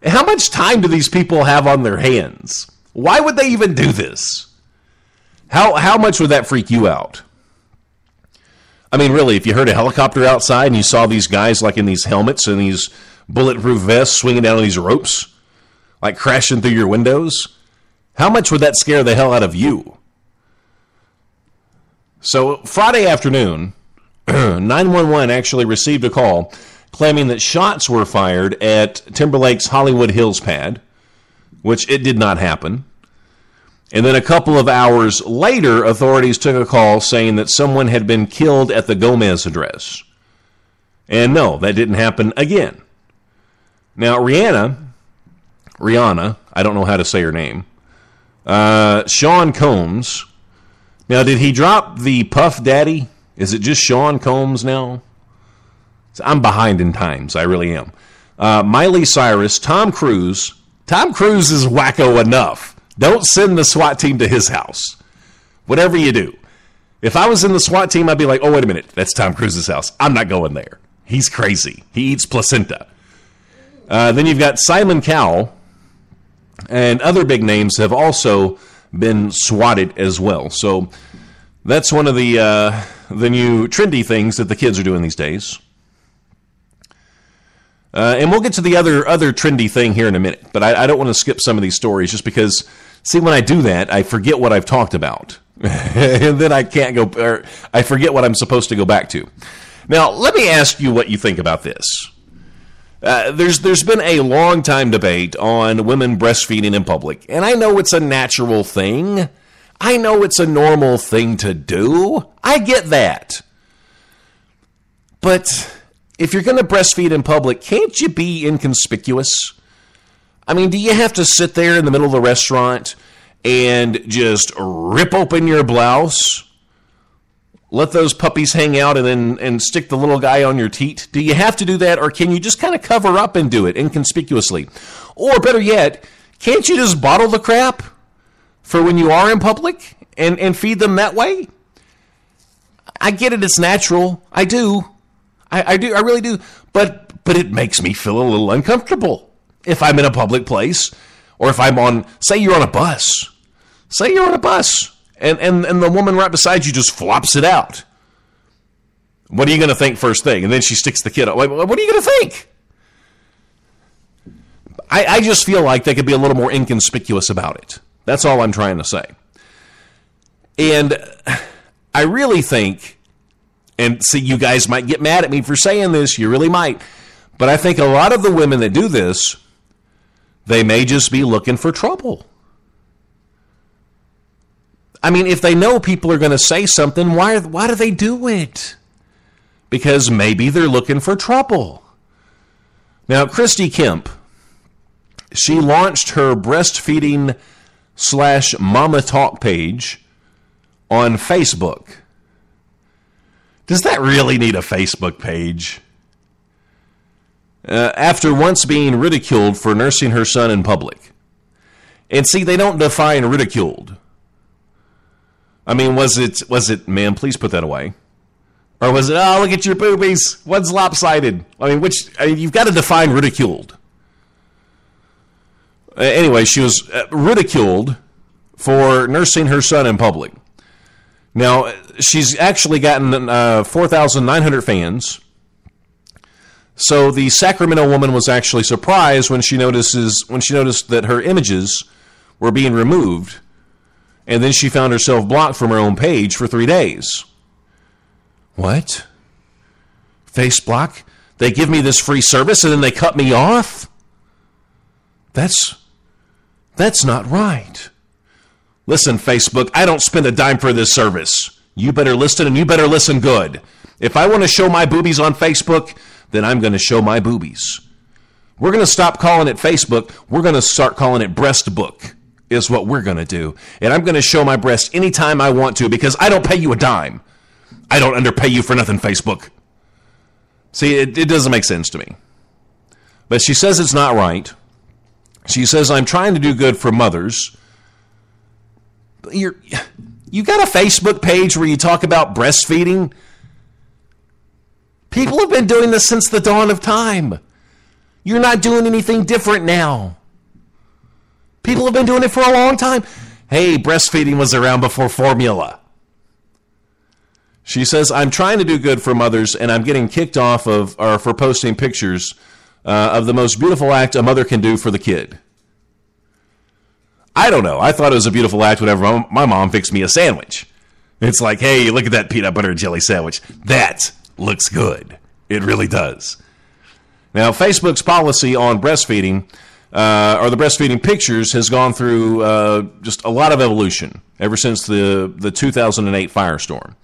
How much time do these people have on their hands? Why would they even do this? How much would that freak you out? I mean, really, if you heard a helicopter outside and you saw these guys like in these helmets and these bulletproof vests swinging down on these ropes, like crashing through your windows, how much would that scare the hell out of you? So Friday afternoon, 911 actually received a call claiming that shots were fired at Timberlake's Hollywood Hills pad, which it did not happen. And then a couple of hours later, authorities took a call saying that someone had been killed at the Gomez address. And no, that didn't happen again. Now, Rihanna, I don't know how to say her name, Sean Combs. Now, did he drop the Puff Daddy? Is it just Sean Combs now? I'm behind in times. I really am. Miley Cyrus, Tom Cruise. Tom Cruise is wacko enough. Don't send the SWAT team to his house. Whatever you do. If I was in the SWAT team, I'd be like, oh, wait a minute. That's Tom Cruise's house. I'm not going there. He's crazy. He eats placenta. Then you've got Simon Cowell. And other big names have also been swatted as well. So that's one of the new trendy things that the kids are doing these days. And we'll get to the other trendy thing here in a minute. But I don't want to skip some of these stories just because, see, when I do that, I forget what I've talked about. And then I can't go, or I forget what I'm supposed to go back to. Now, let me ask you what you think about this. There's been a long time debate on women breastfeeding in public. And I know it's a natural thing. I know it's a normal thing to do. I get that. But if you're going to breastfeed in public, can't you be inconspicuous? I mean, do you have to sit there in the middle of the restaurant and just rip open your blouse, let those puppies hang out, and stick the little guy on your teat? Do you have to do that, or can you just kind of cover up and do it inconspicuously? Or better yet, can't you just bottle the crap for when you are in public and feed them that way? I get it, it's natural. I do. I do. I really do. But it makes me feel a little uncomfortable if I'm in a public place, or if I'm on, say you're on a bus. Say you're on a bus, and the woman right beside you just flops it out. What are you going to think first thing? And then she sticks the kid up. What are you going to think? I just feel like they could be a little more inconspicuous about it. That's all I'm trying to say. And I really think, and see, you guys might get mad at me for saying this, you really might, but I think a lot of the women that do this, they may just be looking for trouble. I mean, if they know people are going to say something, why do they do it? Because maybe they're looking for trouble. Now, Christy Kemp, she launched her breastfeeding /Mama Talk page on Facebook. Does that really need a Facebook page? After once being ridiculed for nursing her son in public. And see, they don't define ridiculed. I mean, was it, ma'am, please put that away? Or was it, oh, look at your boobies, one's lopsided? I mean, you've got to define ridiculed. Anyway, she was ridiculed for nursing her son in public. Now, she's actually gotten 4,900 fans. So the Sacramento woman was actually surprised when she noticed that her images were being removed, and then she found herself blocked from her own page for 3 days. What? Face block? They give me this free service and then they cut me off? That's not right. Listen, Facebook, I don't spend a dime for this service. You better listen, and you better listen good. If I want to show my boobies on Facebook, then I'm going to show my boobies. We're going to stop calling it Facebook. We're going to start calling it Breast Book, is what we're going to do. And I'm going to show my breast anytime I want to because I don't pay you a dime. I don't underpay you for nothing, Facebook. See, it doesn't make sense to me. But she says it's not right. She says, I'm trying to do good for mothers. You got a Facebook page where you talk about breastfeeding? People have been doing this since the dawn of time. You're not doing anything different now. People have been doing it for a long time. Hey, breastfeeding was around before formula. She says, I'm trying to do good for mothers, and I'm getting kicked off for posting pictures of the most beautiful act a mother can do for the kid. I don't know. I thought it was a beautiful act whenever my mom fixed me a sandwich. It's like, hey, look at that peanut butter and jelly sandwich. That looks good. It really does. Now, Facebook's policy on breastfeeding, or the breastfeeding pictures, has gone through just a lot of evolution ever since the 2008 firestorm.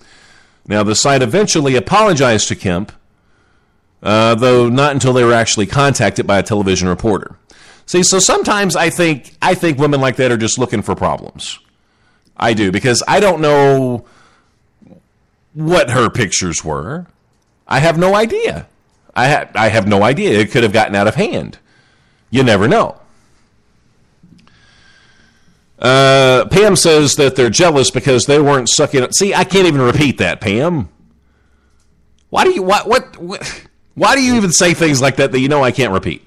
Now, the site eventually apologized to Kemp, though not until they were actually contacted by a television reporter. See, so sometimes I think women like that are just looking for problems. I do, because I don't know what her pictures were. I have no idea. I have no idea. It could have gotten out of hand. You never know. Pam says that they're jealous because they weren't sucking up. See, I can't even repeat that, Pam. Why do you even say things like that you know I can't repeat?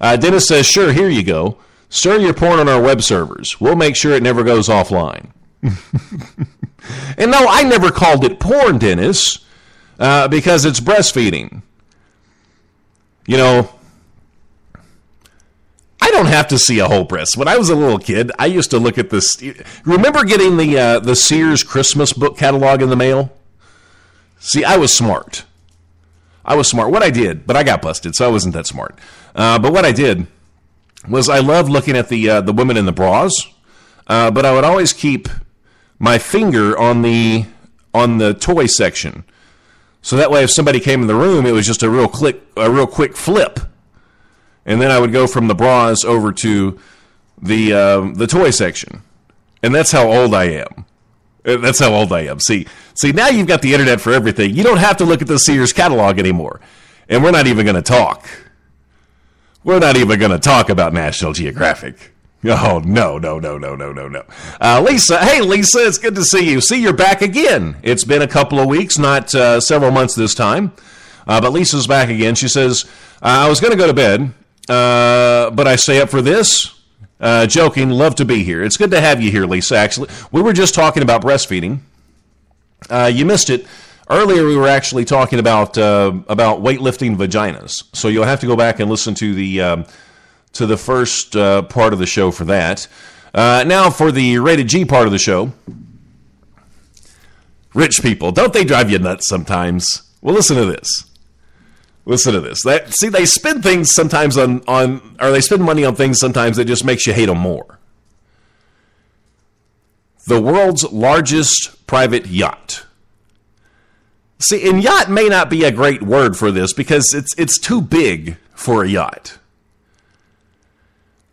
Dennis says, sure, here you go. Stir your porn on our web servers. We'll make sure it never goes offline. And no, I never called it porn, Dennis, because it's breastfeeding. You know, I don't have to see a whole breast. When I was a little kid, I used to look at this. Remember getting the Sears Christmas book catalog in the mail? See, I was smart. What I did, but I got busted, so I wasn't that smart. But what I did was I loved looking at the women in the bras, but I would always keep my finger on the toy section, so that way if somebody came in the room, it was just a real quick flip, and then I would go from the bras over to the toy section, and that's how old I am. See, now you've got the internet for everything. You don't have to look at the Sears catalog anymore. And we're not even going to talk. We're not even going to talk about National Geographic. Oh, no. Lisa, hey, Lisa, it's good to see you. See, you're back again. It's been a couple of weeks, not several months this time. But Lisa's back again. She says, I was going to go to bed, but I stay up for this. Joking, love to be here. It's good to have you here, Lisa, actually. We were just talking about breastfeeding. You missed it. Earlier, we were actually talking about weightlifting vaginas. So you'll have to go back and listen to the first part of the show for that. Now for the rated G part of the show. Rich people, don't they drive you nuts sometimes? Well, listen to this. They spend things sometimes or they spend money on things sometimes that just makes you hate them more. The world's largest private yacht. See, and yacht may not be a great word for this because it's too big for a yacht.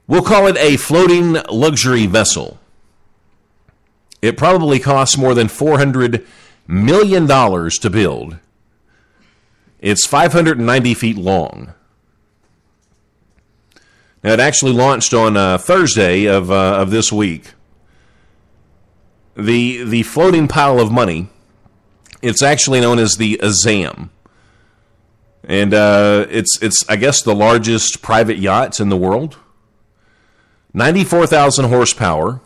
We'll call it a floating luxury vessel. It probably costs more than $400 million to build. It's 590 feet long. Now, it actually launched on Thursday of this week. The floating pile of money, it's actually known as the Azam. And it's I guess, the largest private yacht in the world. 94,000 horsepower.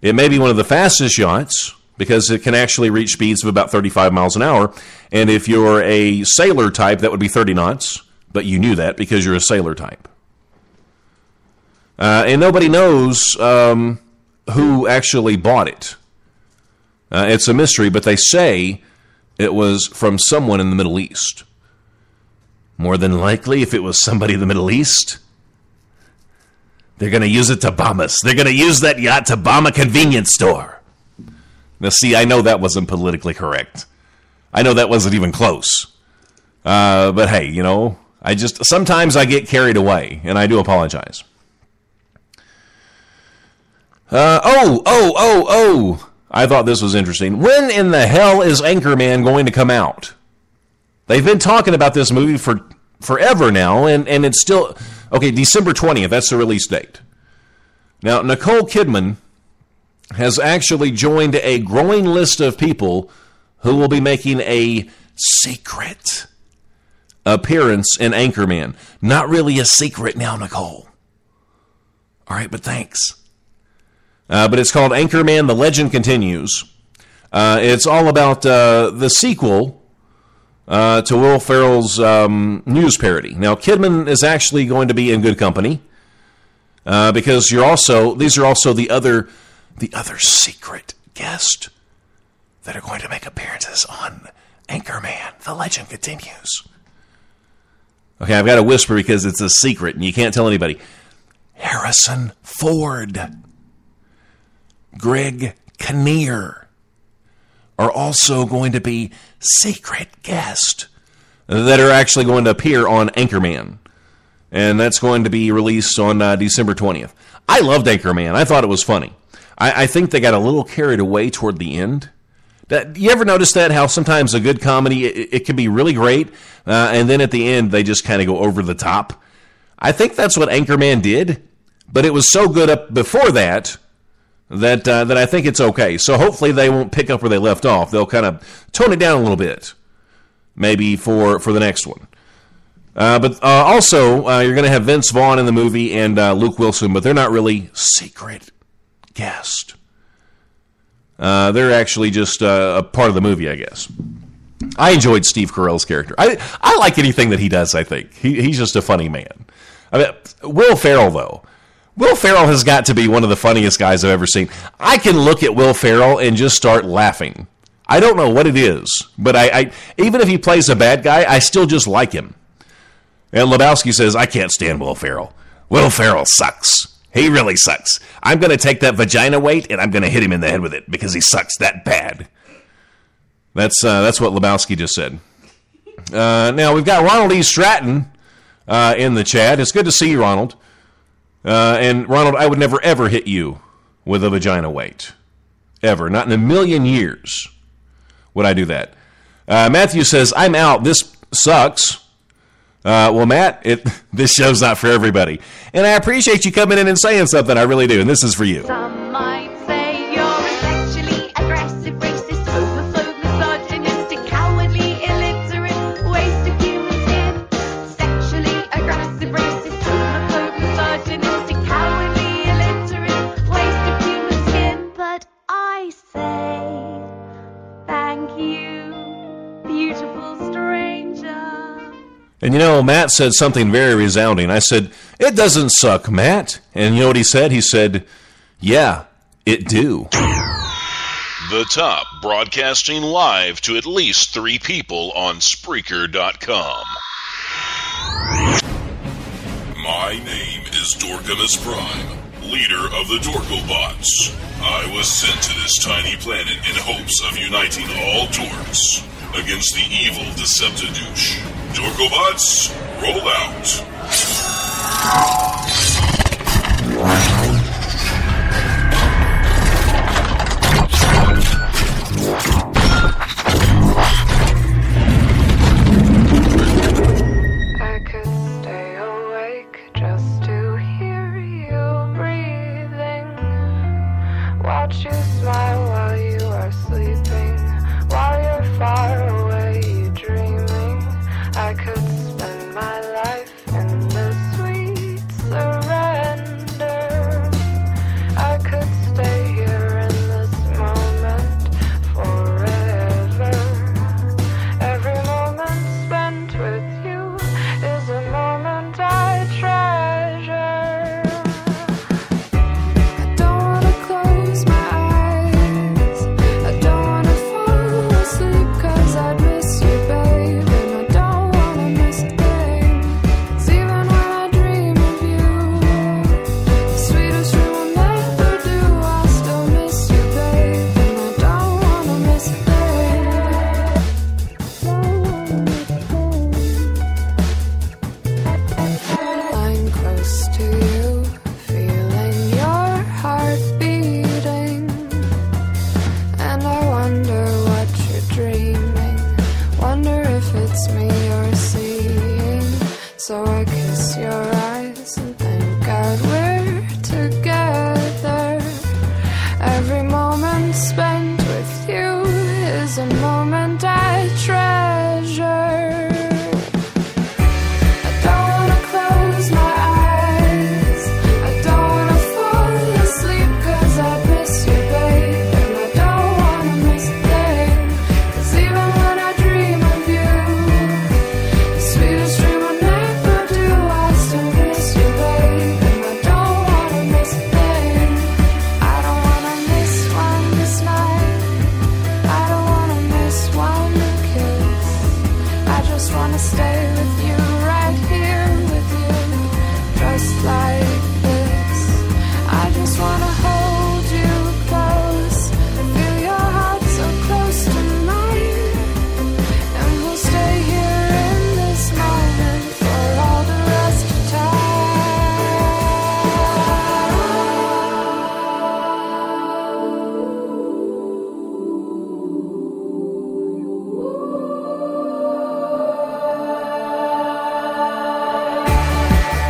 It may be one of the fastest yachts because it can actually reach speeds of about 35 miles an hour. And if you're a sailor type, that would be 30 knots. But you knew that because you're a sailor type. And nobody knows who actually bought it. It's a mystery, but they say it was from someone in the Middle East. More than likely, if it was somebody in the Middle East, they're going to use it to bomb us. They're going to use that yacht to bomb a convenience store. Now, see, I know that wasn't politically correct. I know that wasn't even close. But hey, you know, sometimes I get carried away, and I do apologize. I thought this was interesting. When in the hell is Anchorman going to come out? They've been talking about this movie for forever now, and it's still... Okay, December 20th, that's the release date. Now, Nicole Kidman has actually joined a growing list of people who will be making a secret appearance in Anchorman. Not really a secret now, Nicole. All right, but thanks. But it's called Anchorman, The Legend Continues. It's all about the sequel to Will Ferrell's news parody. Now, Kidman is actually going to be in good company because these are also the other secret guests that are going to make appearances on Anchorman, The Legend Continues. Okay, I've got to whisper because it's a secret and you can't tell anybody. Harrison Ford, Greg Kinnear are also going to be secret guests that are actually going to appear on Anchorman. And that's going to be released on December 20th. I loved Anchorman. I thought it was funny. I think they got a little carried away toward the end. You ever notice that? How sometimes a good comedy, it can be really great, and then at the end, they just kind of go over the top. I think that's what Anchorman did, but it was so good up before that I think it's okay. So hopefully they won't pick up where they left off. They'll kind of tone it down a little bit, maybe for the next one. But also, you're going to have Vince Vaughn in the movie and Luke Wilson, but they're not really secret guests. They're actually just a part of the movie, I guess. I enjoyed Steve Carell's character. I like anything that he does, I think. He's just a funny man. I mean, Will Ferrell, though. Will Ferrell has got to be one of the funniest guys I've ever seen. I can look at Will Ferrell and just start laughing. I don't know what it is, but I even if he plays a bad guy, I still just like him. And Lebowski says, I can't stand Will Ferrell. Will Ferrell sucks. He really sucks. I'm going to take that vagina weight and I'm going to hit him in the head with it because he sucks that bad. That's what Lebowski just said. Now, we've got Ronald E. Stratton in the chat. It's good to see you, Ronald. And Ronald, I would never, ever hit you with a vagina weight. Ever. Not in a million years would I do that. Matthew says, I'm out. This sucks. Well, Matt, this show's not for everybody. And I appreciate you coming in and saying something. I really do. And this is for you. Some might say you're a sexually aggressive, racist, homophobe, misogynistic, cowardly, illiterate, waste of human skin. Sexually aggressive, racist, homophobe, misogynistic, cowardly, illiterate, waste of human skin. But I say, thank you, beautiful stranger. And you know, Matt said something very resounding. I said, it doesn't suck, Matt. And you know what he said? He said, yeah, it do. The Top, broadcasting live to at least 3 people on Spreaker.com. My name is Dorkimus Prime, leader of the Dorkobots. I was sent to this tiny planet in hopes of uniting all dorks against the evil Deceptadouche. Dorkobots, roll out. Watch you smile while you are sleeping. While you're far away, you dreaming. I could spend my life in this sweet surrender. I could stay here in this moment forever. Every moment spent with you is a moment I treasure. I don't wanna close my eyes. I don't wanna fall asleep 'cause I'd miss you, babe. And I don't wanna miss a thing. 'Cause even when I dream of you, the sweetest dream will never do. I still miss you, babe. And I don't wanna miss a thing. I'm close to you, feeling your heart beating. And I wonder what you're dreaming. Wonder if it's me you're seeing. So I kiss your eyes and thank God we're together. Every moment spent with you is a moment I treasure. I don't wanna close my eyes. I don't wanna fall asleep 'cause I miss you, babe. And I don't wanna miss a thing. 'Cause even when I dream of you, the sweetest dream will never do. I still miss you, babe. And I don't wanna miss a thing. I don't wanna miss one this night. I don't wanna miss one kiss. I just wanna stay with you, right here with you, just like this. I just wanna hold you close, feel your heart so close to mine. And we'll stay here in this moment for all the rest of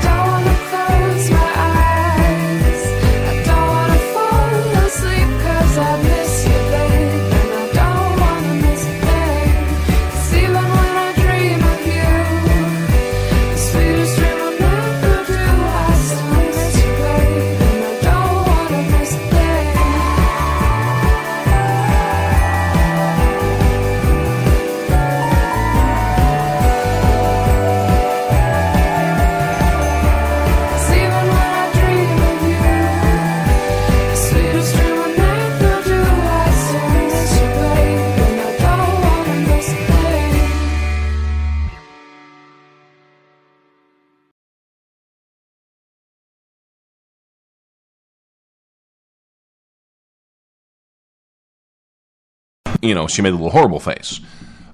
Don't wanna close my eyes. I don't wanna fall asleep 'cause I miss you, babe. And I don't wanna miss a thing. 'Cause even when I dream of you, the sweetest dream will never do. I still miss you, babe. And I don't wanna miss a thing. Cause even when I dream of you, the sweetest dream will never do. I still miss you, babe. And I don't wanna miss a thing. You know, she made a little horrible face.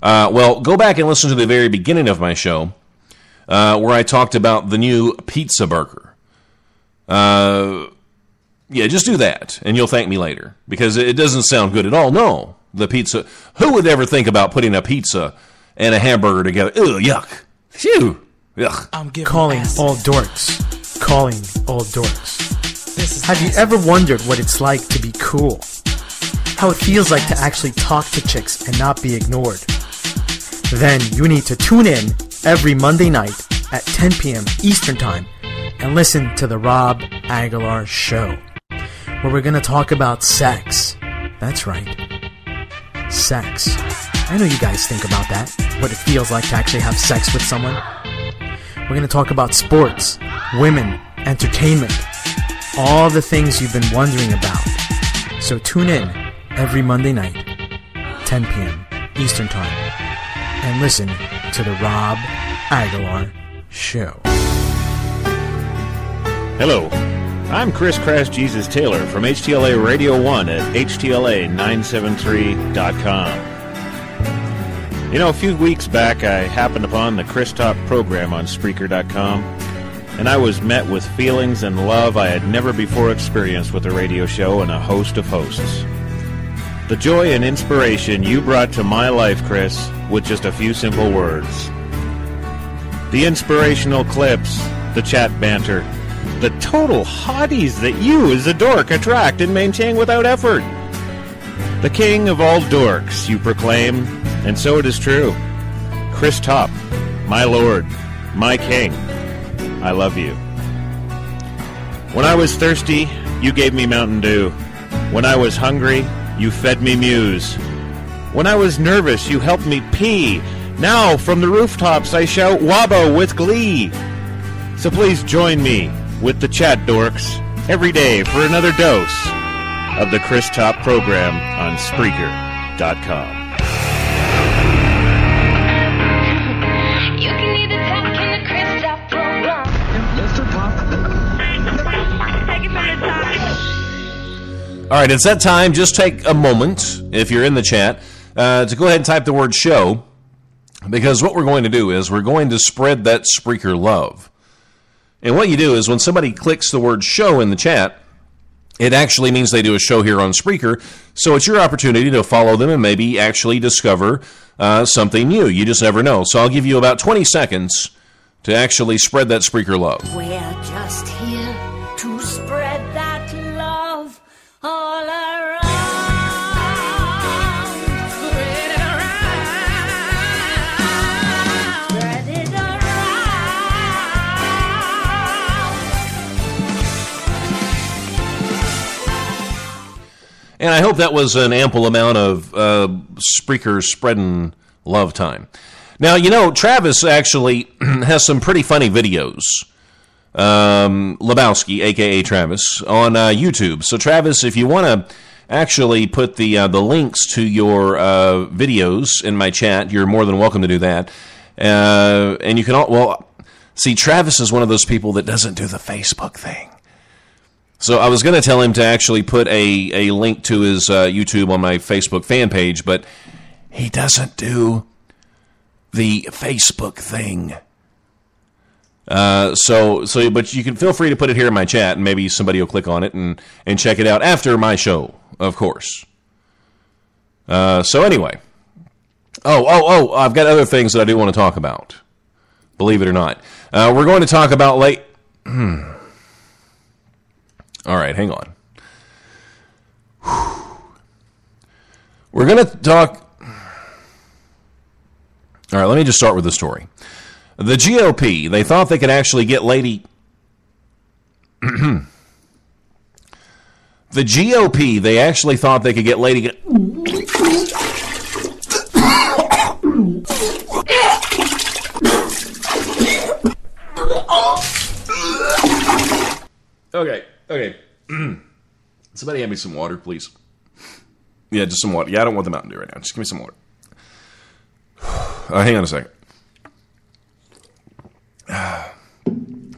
Well, go back and listen to the very beginning of my show where I talked about the new Pizzaburger. Yeah, just do that, and you'll thank me later, because it doesn't sound good at all. No, the pizza. Who would ever think about putting a pizza and a hamburger together? Ugh, yuck. Phew. Ugh. Calling all dorks. Calling all dorks. Have you ever wondered what it's like to be cool? How it feels like to actually talk to chicks and not be ignored? Then you need to tune in every Monday night at 10 p.m. Eastern Time and listen to the Rob Aguilar Show, where we're going to talk about sex. That's right. Sex. I know you guys think about that, what it feels like to actually have sex with someone. We're going to talk about sports, women, entertainment, all the things you've been wondering about. So tune in every Monday night, 10 p.m. Eastern Time, and listen to the Rob Aguilar Show. Hello, I'm Chris Crash Jesus Taylor from HTLA Radio 1 at HTLA973.com. You know, a few weeks back I happened upon the Chris Talk program on Spreaker.com, and I was met with feelings and love I had never before experienced with a radio show and a host of hosts. The joy and inspiration you brought to my life, Chris, with just a few simple words. The inspirational clips, the chat banter, the total hotties that you as a dork attract and maintain without effort. The king of all dorks, you proclaim, and so it is true. Chris Top, my lord, my king, I love you. When I was thirsty, you gave me Mountain Dew. When I was hungry, you fed me Muse. When I was nervous, you helped me pee. Now, from the rooftops, I shout Wabo with glee. So please join me with the chat dorks every day for another dose of the Chris Top program on Spreaker.com. You can either talk in the Chris Top program. Mr. Pop. Take it from the top. All right, it's that time. Just take a moment, if you're in the chat, to go ahead and type the word show, because what we're going to do is we're going to spread that Spreaker love. And what you do is when somebody clicks the word show in the chat, it actually means they do a show here on Spreaker, so it's your opportunity to follow them and maybe actually discover something new. You just never know. So I'll give you about 20 seconds to actually spread that Spreaker love. We're just here to spread that love all around. Spread it around. Spread it around. And I hope that was an ample amount of Spreaker spreading love time. Now, you know, Travis actually has some pretty funny videos, Lebowski, a.k.a. Travis, on YouTube. So, Travis, if you want to actually put the links to your videos in my chat, you're more than welcome to do that. And you can, see, Travis is one of those people that doesn't do the Facebook thing. So I was going to tell him to actually put a link to his YouTube on my Facebook fan page, but he doesn't do the Facebook thing. But you can feel free to put it here in my chat, and maybe somebody will click on it and check it out after my show, of course. So anyway. I've got other things that I do want to talk about. Believe it or not. We're going to talk about All right, hang on. We're going to talk... All right, let me just start with the story. The GOP, they thought they could actually get Lady... The GOP, they actually thought they could get Lady... Okay. Somebody hand me some water, please. Yeah, just some water. Yeah, I don't want the Mountain Dew right now. Just give me some water. Hang on a second.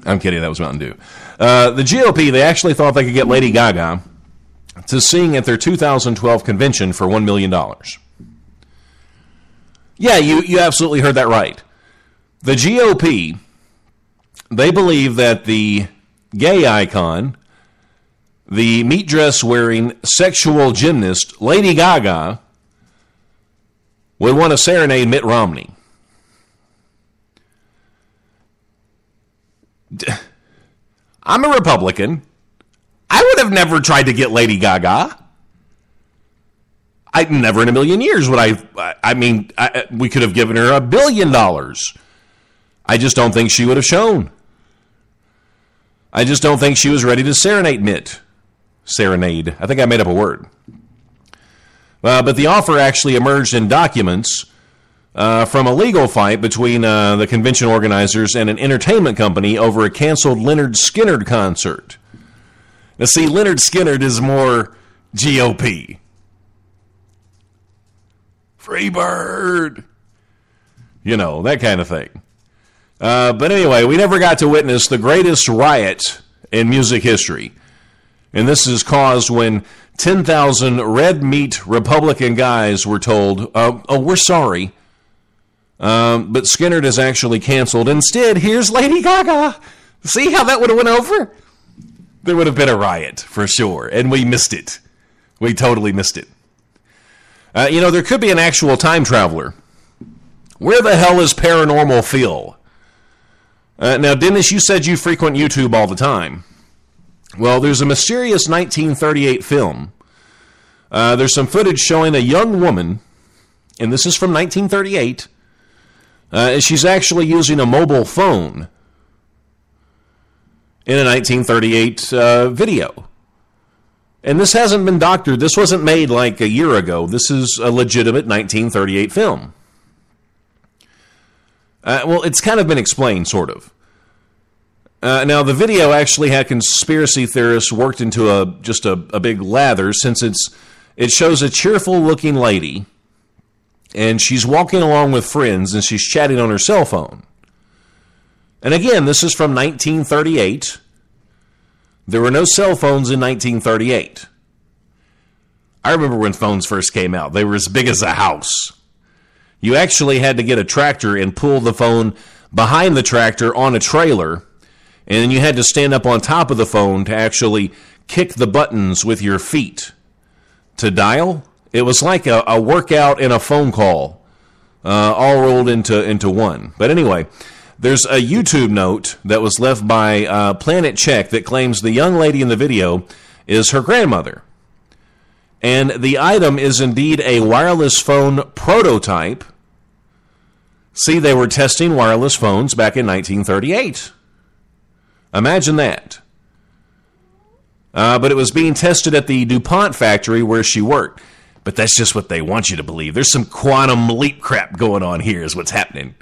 I'm kidding. That was Mountain Dew. The GOP, they actually thought they could get Lady Gaga to sing at their 2012 convention for $1 million. Yeah, you absolutely heard that right. The GOP, they believe that the gay icon, the meat dress wearing sexual gymnast Lady Gaga, would want to serenade Mitt Romney. I'm a Republican. I would have never tried to get Lady Gaga. I never in a million years would we could have given her $1 billion. I just don't think she would have shown. I just don't think she was ready to serenade Mitt. Serenade. I think I made up a word. But the offer actually emerged in documents from a legal fight between the convention organizers and an entertainment company over a canceled Lynyrd Skynyrd concert. Now, see, Lynyrd Skynyrd is more GOP. Free bird. You know, that kind of thing. But anyway, we never got to witness the greatest riot in music history. And this is caused when 10,000 red meat Republican guys were told, we're sorry, but Skynyrd is actually canceled. Instead, here's Lady Gaga. See how that would have went over? There would have been a riot, for sure. And we missed it. We totally missed it. There could be an actual time traveler. Where the hell is Paranormal Phil? Now, Dennis, you said you frequent YouTube all the time. Well, there's a mysterious 1938 film. There's some footage showing a young woman, and this is from 1938, and she's actually using a mobile phone in a 1938 video. And this hasn't been doctored. This wasn't made like a year ago. This is a legitimate 1938 film. Well, it's kind of been explained, sort of. Now, the video actually had conspiracy theorists worked into just a big lather, since it shows a cheerful-looking lady, and she's walking along with friends, and she's chatting on her cell phone. And again, this is from 1938. There were no cell phones in 1938. I remember when phones first came out. They were as big as a house. You actually had to get a tractor and pull the phone behind the tractor on a trailer, and then you had to stand up on top of the phone to actually kick the buttons with your feet to dial. It was like a workout and a phone call, all rolled into one. But anyway, there's a YouTube note that was left by Planet Check that claims the young lady in the video is her grandmother. And the item is indeed a wireless phone prototype. See, they were testing wireless phones back in 1938. Imagine that. But it was being tested at the DuPont factory where she worked. But that's just what they want you to believe. There's some quantum leap crap going on here is what's happening.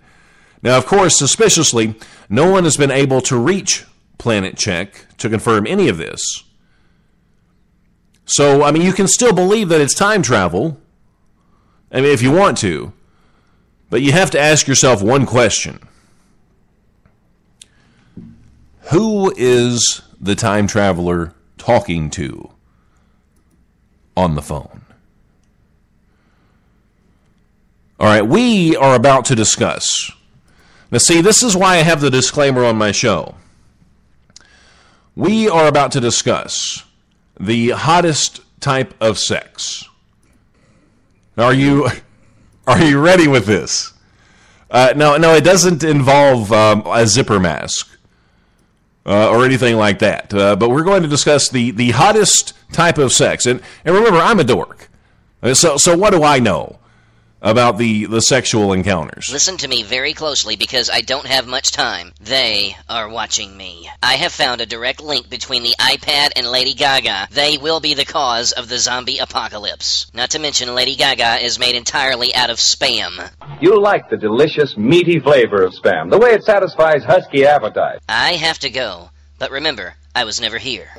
Now, of course, suspiciously, no one has been able to reach Planet Check to confirm any of this. So, I mean, you can still believe that it's time travel. I mean, if you want to. But you have to ask yourself one question. Who is the time traveler talking to on the phone? All right, we are about to discuss. Now, see, this is why I have the disclaimer on my show. We are about to discuss the hottest type of sex. Are you ready with this? No, it doesn't involve a zipper mask or anything like that. But we're going to discuss the hottest type of sex. And remember, I'm a dork. So what do I know about the sexual encounters? Listen to me very closely because I don't have much time. They are watching me. I have found a direct link between the iPad and Lady Gaga. They will be the cause of the zombie apocalypse. Not to mention Lady Gaga is made entirely out of Spam. You'll like the delicious, meaty flavor of Spam, the way it satisfies husky appetite. I have to go, but remember, I was never here.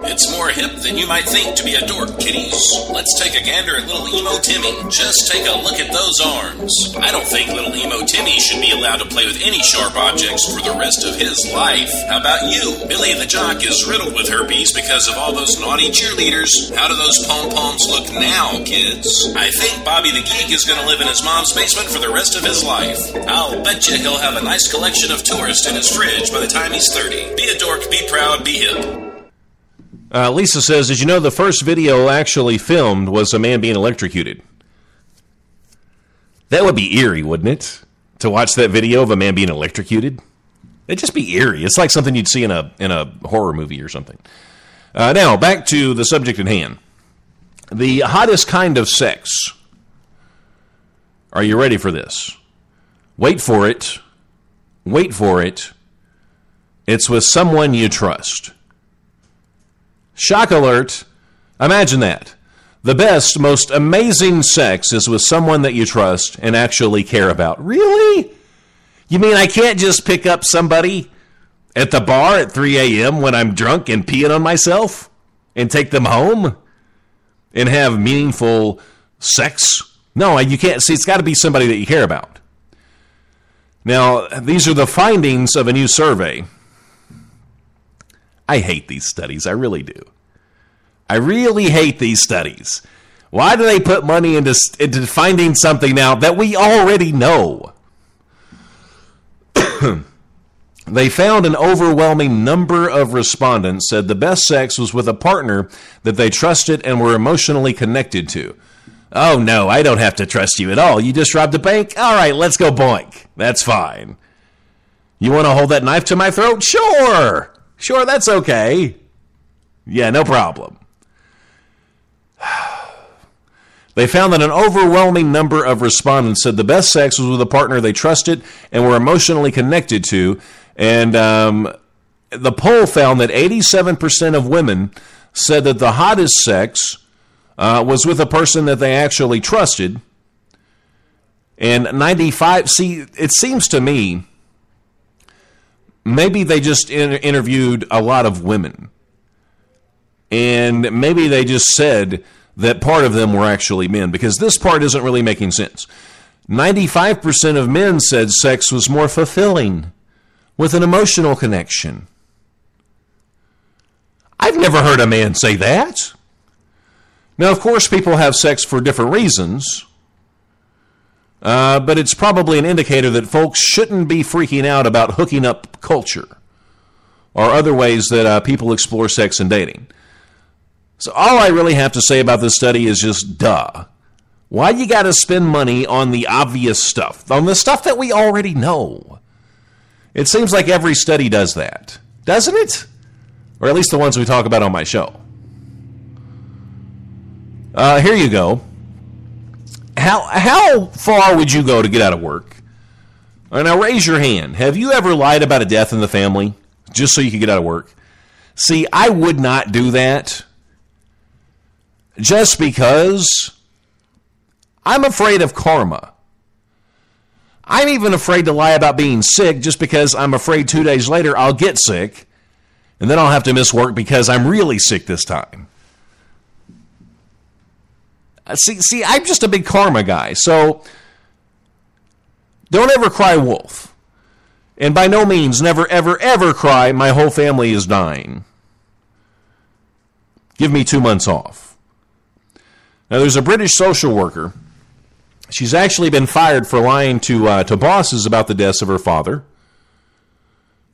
It's more hip than you might think to be a dork, kiddies. Let's take a gander at little emo Timmy. Just take a look at those arms. I don't think little emo Timmy should be allowed to play with any sharp objects for the rest of his life. How about you? Billy the Jock is riddled with herpes because of all those naughty cheerleaders. How do those pom-poms look now, kids? I think Bobby the Geek is going to live in his mom's basement for the rest of his life. I'll bet you he'll have a nice collection of tourists in his fridge by the time he's 30. Be a dork, be proud, be hip. Lisa says, did you know the first video actually filmed was a man being electrocuted? That would be eerie, wouldn't it? To watch that video of a man being electrocuted? It'd just be eerie. It's like something you'd see in a horror movie or something. Now, back to the subject at hand. The hottest kind of sex. Are you ready for this? Wait for it. Wait for it. It's with someone you trust. Shock alert. Imagine that. The best, most amazing sex is with someone that you trust and actually care about. Really? You mean I can't just pick up somebody at the bar at 3 a.m. when I'm drunk and peeing on myself and take them home and have meaningful sex? No, you can't. See, it's got to be somebody that you care about. Now, these are the findings of a new survey. I hate these studies. I really do. I really hate these studies. Why do they put money into finding something now that we already know? They found an overwhelming number of respondents said the best sex was with a partner that they trusted and were emotionally connected to. Oh, no, I don't have to trust you at all. You just robbed a bank? All right, let's go boink. That's fine. You want to hold that knife to my throat? Sure. Sure, that's okay. Yeah, no problem. They found that an overwhelming number of respondents said the best sex was with a partner they trusted and were emotionally connected to. And the poll found that 87% of women said that the hottest sex was with a person that they actually trusted. And 95, see, it seems to me, maybe they just interviewed a lot of women. And maybe they just said that part of them were actually men, because this part isn't really making sense. 95% of men said sex was more fulfilling with an emotional connection. I've never heard a man say that. Now, of course, people have sex for different reasons, but it's probably an indicator that folks shouldn't be freaking out about hooking up culture or other ways that people explore sex and dating. So all I really have to say about this study is just duh. Why you got to spend money on the obvious stuff, on the stuff that we already know? It seems like every study does that, doesn't it? Or at least the ones we talk about on my show. Here you go. How far would you go to get out of work? All right, now raise your hand. Have you ever lied about a death in the family just so you could get out of work? See, I would not do that. Just because I'm afraid of karma. I'm even afraid to lie about being sick just because I'm afraid 2 days later I'll get sick and then I'll have to miss work because I'm really sick this time. See, I'm just a big karma guy, so don't ever cry wolf. And by no means, never, ever, ever cry, my whole family is dying. Give me 2 months off. Now, there's a British social worker. She's actually been fired for lying to bosses about the deaths of her father,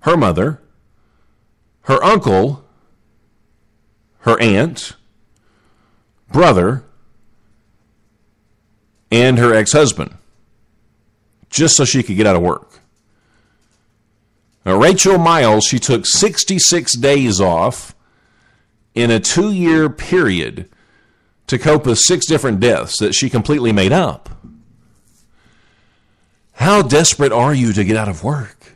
her mother, her uncle, her aunt, brother, and her ex-husband, just so she could get out of work. Now, Rachel Miles, she took 66 days off in a 2-year period to cope with 6 different deaths that she completely made up. How desperate are you to get out of work?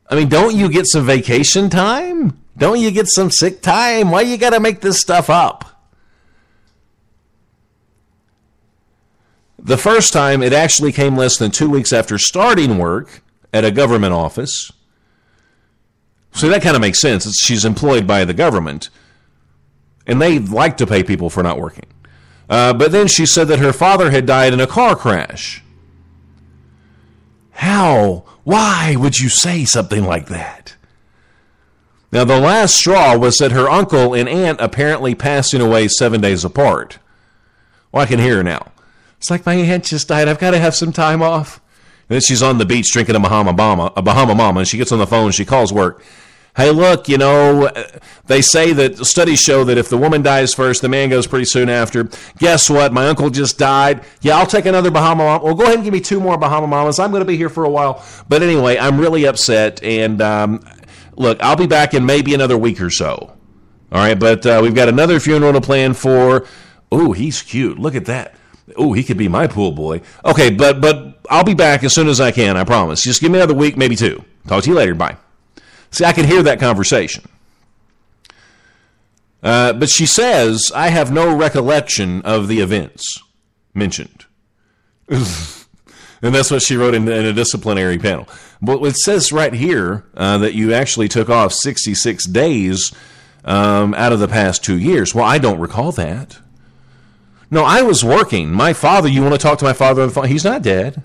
I mean, don't you get some vacation time? Don't you get some sick time? Why you got to make this stuff up? The first time, it actually came less than 2 weeks after starting work at a government office. So that kind of makes sense. She's employed by the government, and they like to pay people for not working. But then she said that her father had died in a car crash. How? Why would you say something like that? Now, the last straw was that her uncle and aunt apparently passing away 7 days apart. Well, I can hear her now. It's like, my aunt just died. I've got to have some time off. And then she's on the beach drinking a Bahama Mama, and she gets on the phone, she calls work. Hey, look, you know, they say that studies show that if the woman dies first, the man goes pretty soon after. Guess what? My uncle just died. Yeah, I'll take another Bahama Mama. Well, go ahead and give me 2 more Bahama Mamas. I'm going to be here for a while. But anyway, I'm really upset. And look, I'll be back in maybe another week or so. All right, but we've got another funeral to plan for. Oh, he's cute. Look at that. Oh, he could be my pool boy. Okay, but I'll be back as soon as I can, I promise. Just give me another week, maybe 2. Talk to you later. Bye. See, I can hear that conversation. But she says, I have no recollection of the events mentioned. And that's what she wrote in a disciplinary panel. But it says right here that you actually took off 66 days out of the past 2 years. Well, I don't recall that. No, I was working. My father, you want to talk to my father on the phone? He's not dead.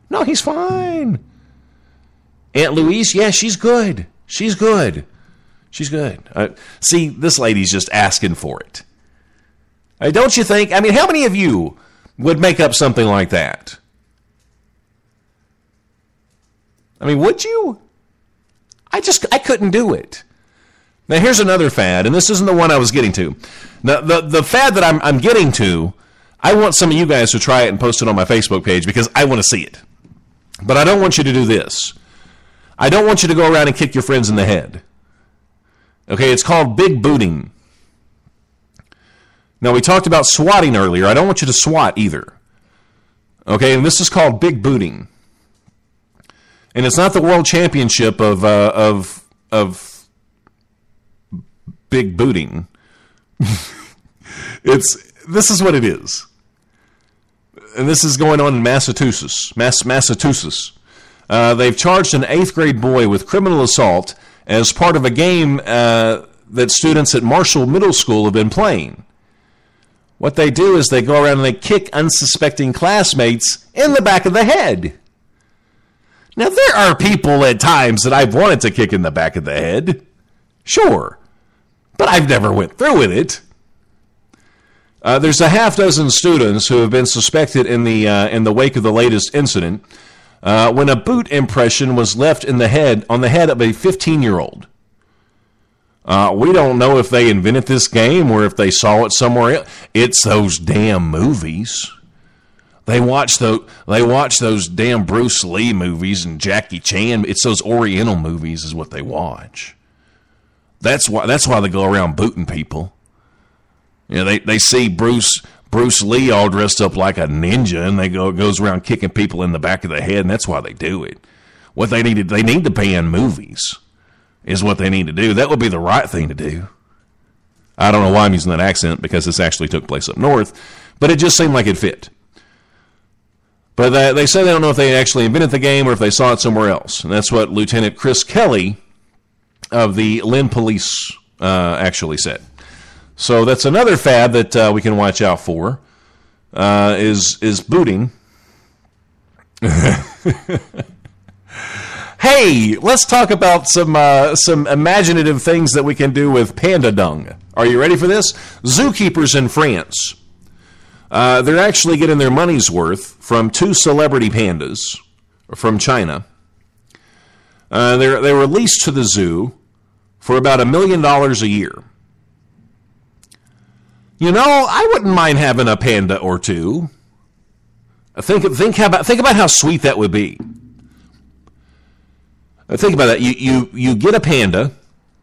No, he's fine. Aunt Louise, yeah, she's good. She's good. She's good. See, this lady's just asking for it. Don't you think? I mean, how many of you would make up something like that? I mean, would you? I couldn't do it. Now, here's another fad, and this isn't the one I was getting to. Now, the fad that I'm getting to, I want some of you guys to try it and post it on my Facebook page because I want to see it. But I don't want you to do this. I don't want you to go around and kick your friends in the head. Okay, it's called big booting. Now, we talked about swatting earlier. I don't want you to swat either. Okay, and this is called big booting. And it's not the world championship of big booting. This is what it is. And this is going on in Massachusetts. They've charged an 8th grade boy with criminal assault as part of a game that students at Marshall Middle School have been playing. What they do is they go around and they kick unsuspecting classmates in the back of the head. Now, there are people at times that I've wanted to kick in the back of the head. Sure. But I've never went through with it. There's a half dozen students who have been suspected in the wake of the latest incident when a boot impression was left on the head of a 15-year-old. We don't know if they invented this game or if they saw it somewhere else. It's those damn movies. They watch those damn Bruce Lee movies and Jackie Chan. It's those Oriental movies is what they watch. That's why they go around booting people. You know, they see Bruce Lee all dressed up like a ninja, and goes around kicking people in the back of the head, and that's why they do it. What they need to ban movies is what they need to do. That would be the right thing to do. I don't know why I'm using that accent, because this actually took place up north, but it just seemed like it fit. But they say they don't know if they actually invented the game or if they saw it somewhere else, and that's what Lieutenant Chris Kelly of the Lynn Police actually said. So that's another fad that we can watch out for, is booting. Hey, let's talk about some imaginative things that we can do with panda dung. Are you ready for this? Zookeepers in France. They're actually getting their money's worth from 2 celebrity pandas from China. They were leased to the zoo for about $1 million a year. You know, I wouldn't mind having a panda or 2. Think about how sweet that would be. Think about that. You get a panda.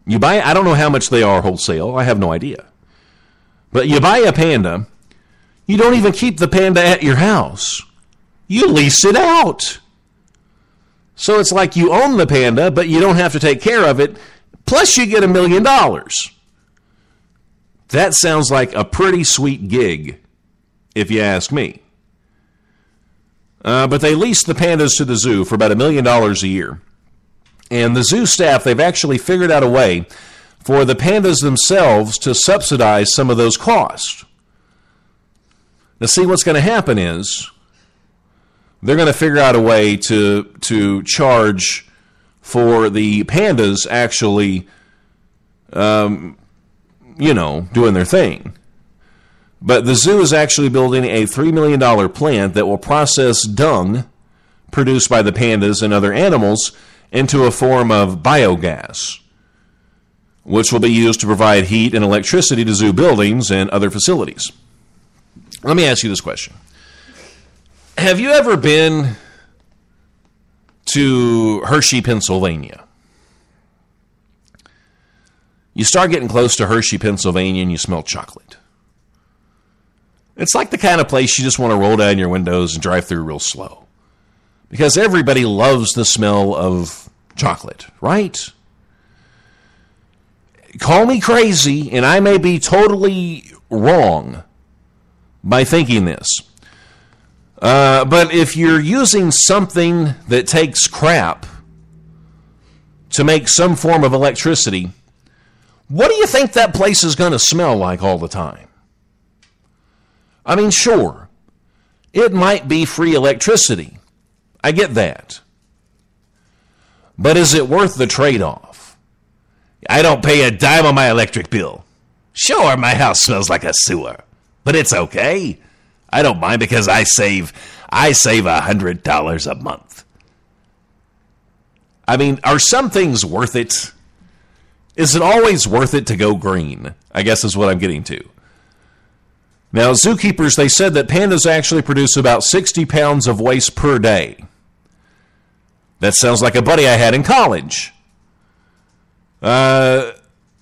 You buy. I don't know how much they are wholesale. I have no idea. But you buy a panda. You don't even keep the panda at your house. You lease it out. So it's like you own the panda, but you don't have to take care of it. Plus, you get $1 million. That sounds like a pretty sweet gig, if you ask me. But they lease the pandas to the zoo for about $1 million a year. And the zoo staff, they've actually figured out a way for the pandas themselves to subsidize some of those costs. Now, see, what's going to happen is they're going to figure out a way to charge for the pandas actually, doing their thing. But the zoo is actually building a $3 million plant that will process dung produced by the pandas and other animals into a form of biogas, which will be used to provide heat and electricity to zoo buildings and other facilities. Let me ask you this question. Have you ever been to Hershey, Pennsylvania? You start getting close to Hershey, Pennsylvania, and you smell chocolate. It's like the kind of place you just want to roll down your windows and drive through real slow. Because everybody loves the smell of chocolate, right? Call me crazy, and I may be totally wrong by thinking this. But if you're using something that takes crap to make some form of electricity, what do you think that place is going to smell like all the time? I mean, sure, it might be free electricity. I get that. But is it worth the trade-off? I don't pay a dime on my electric bill. Sure, my house smells like a sewer, but it's okay. I don't mind because I save $100 a month. I mean, are some things worth it? Is it always worth it to go green? I guess is what I'm getting to. Now, zookeepers, they said that pandas actually produce about 60 pounds of waste per day. That sounds like a buddy I had in college. And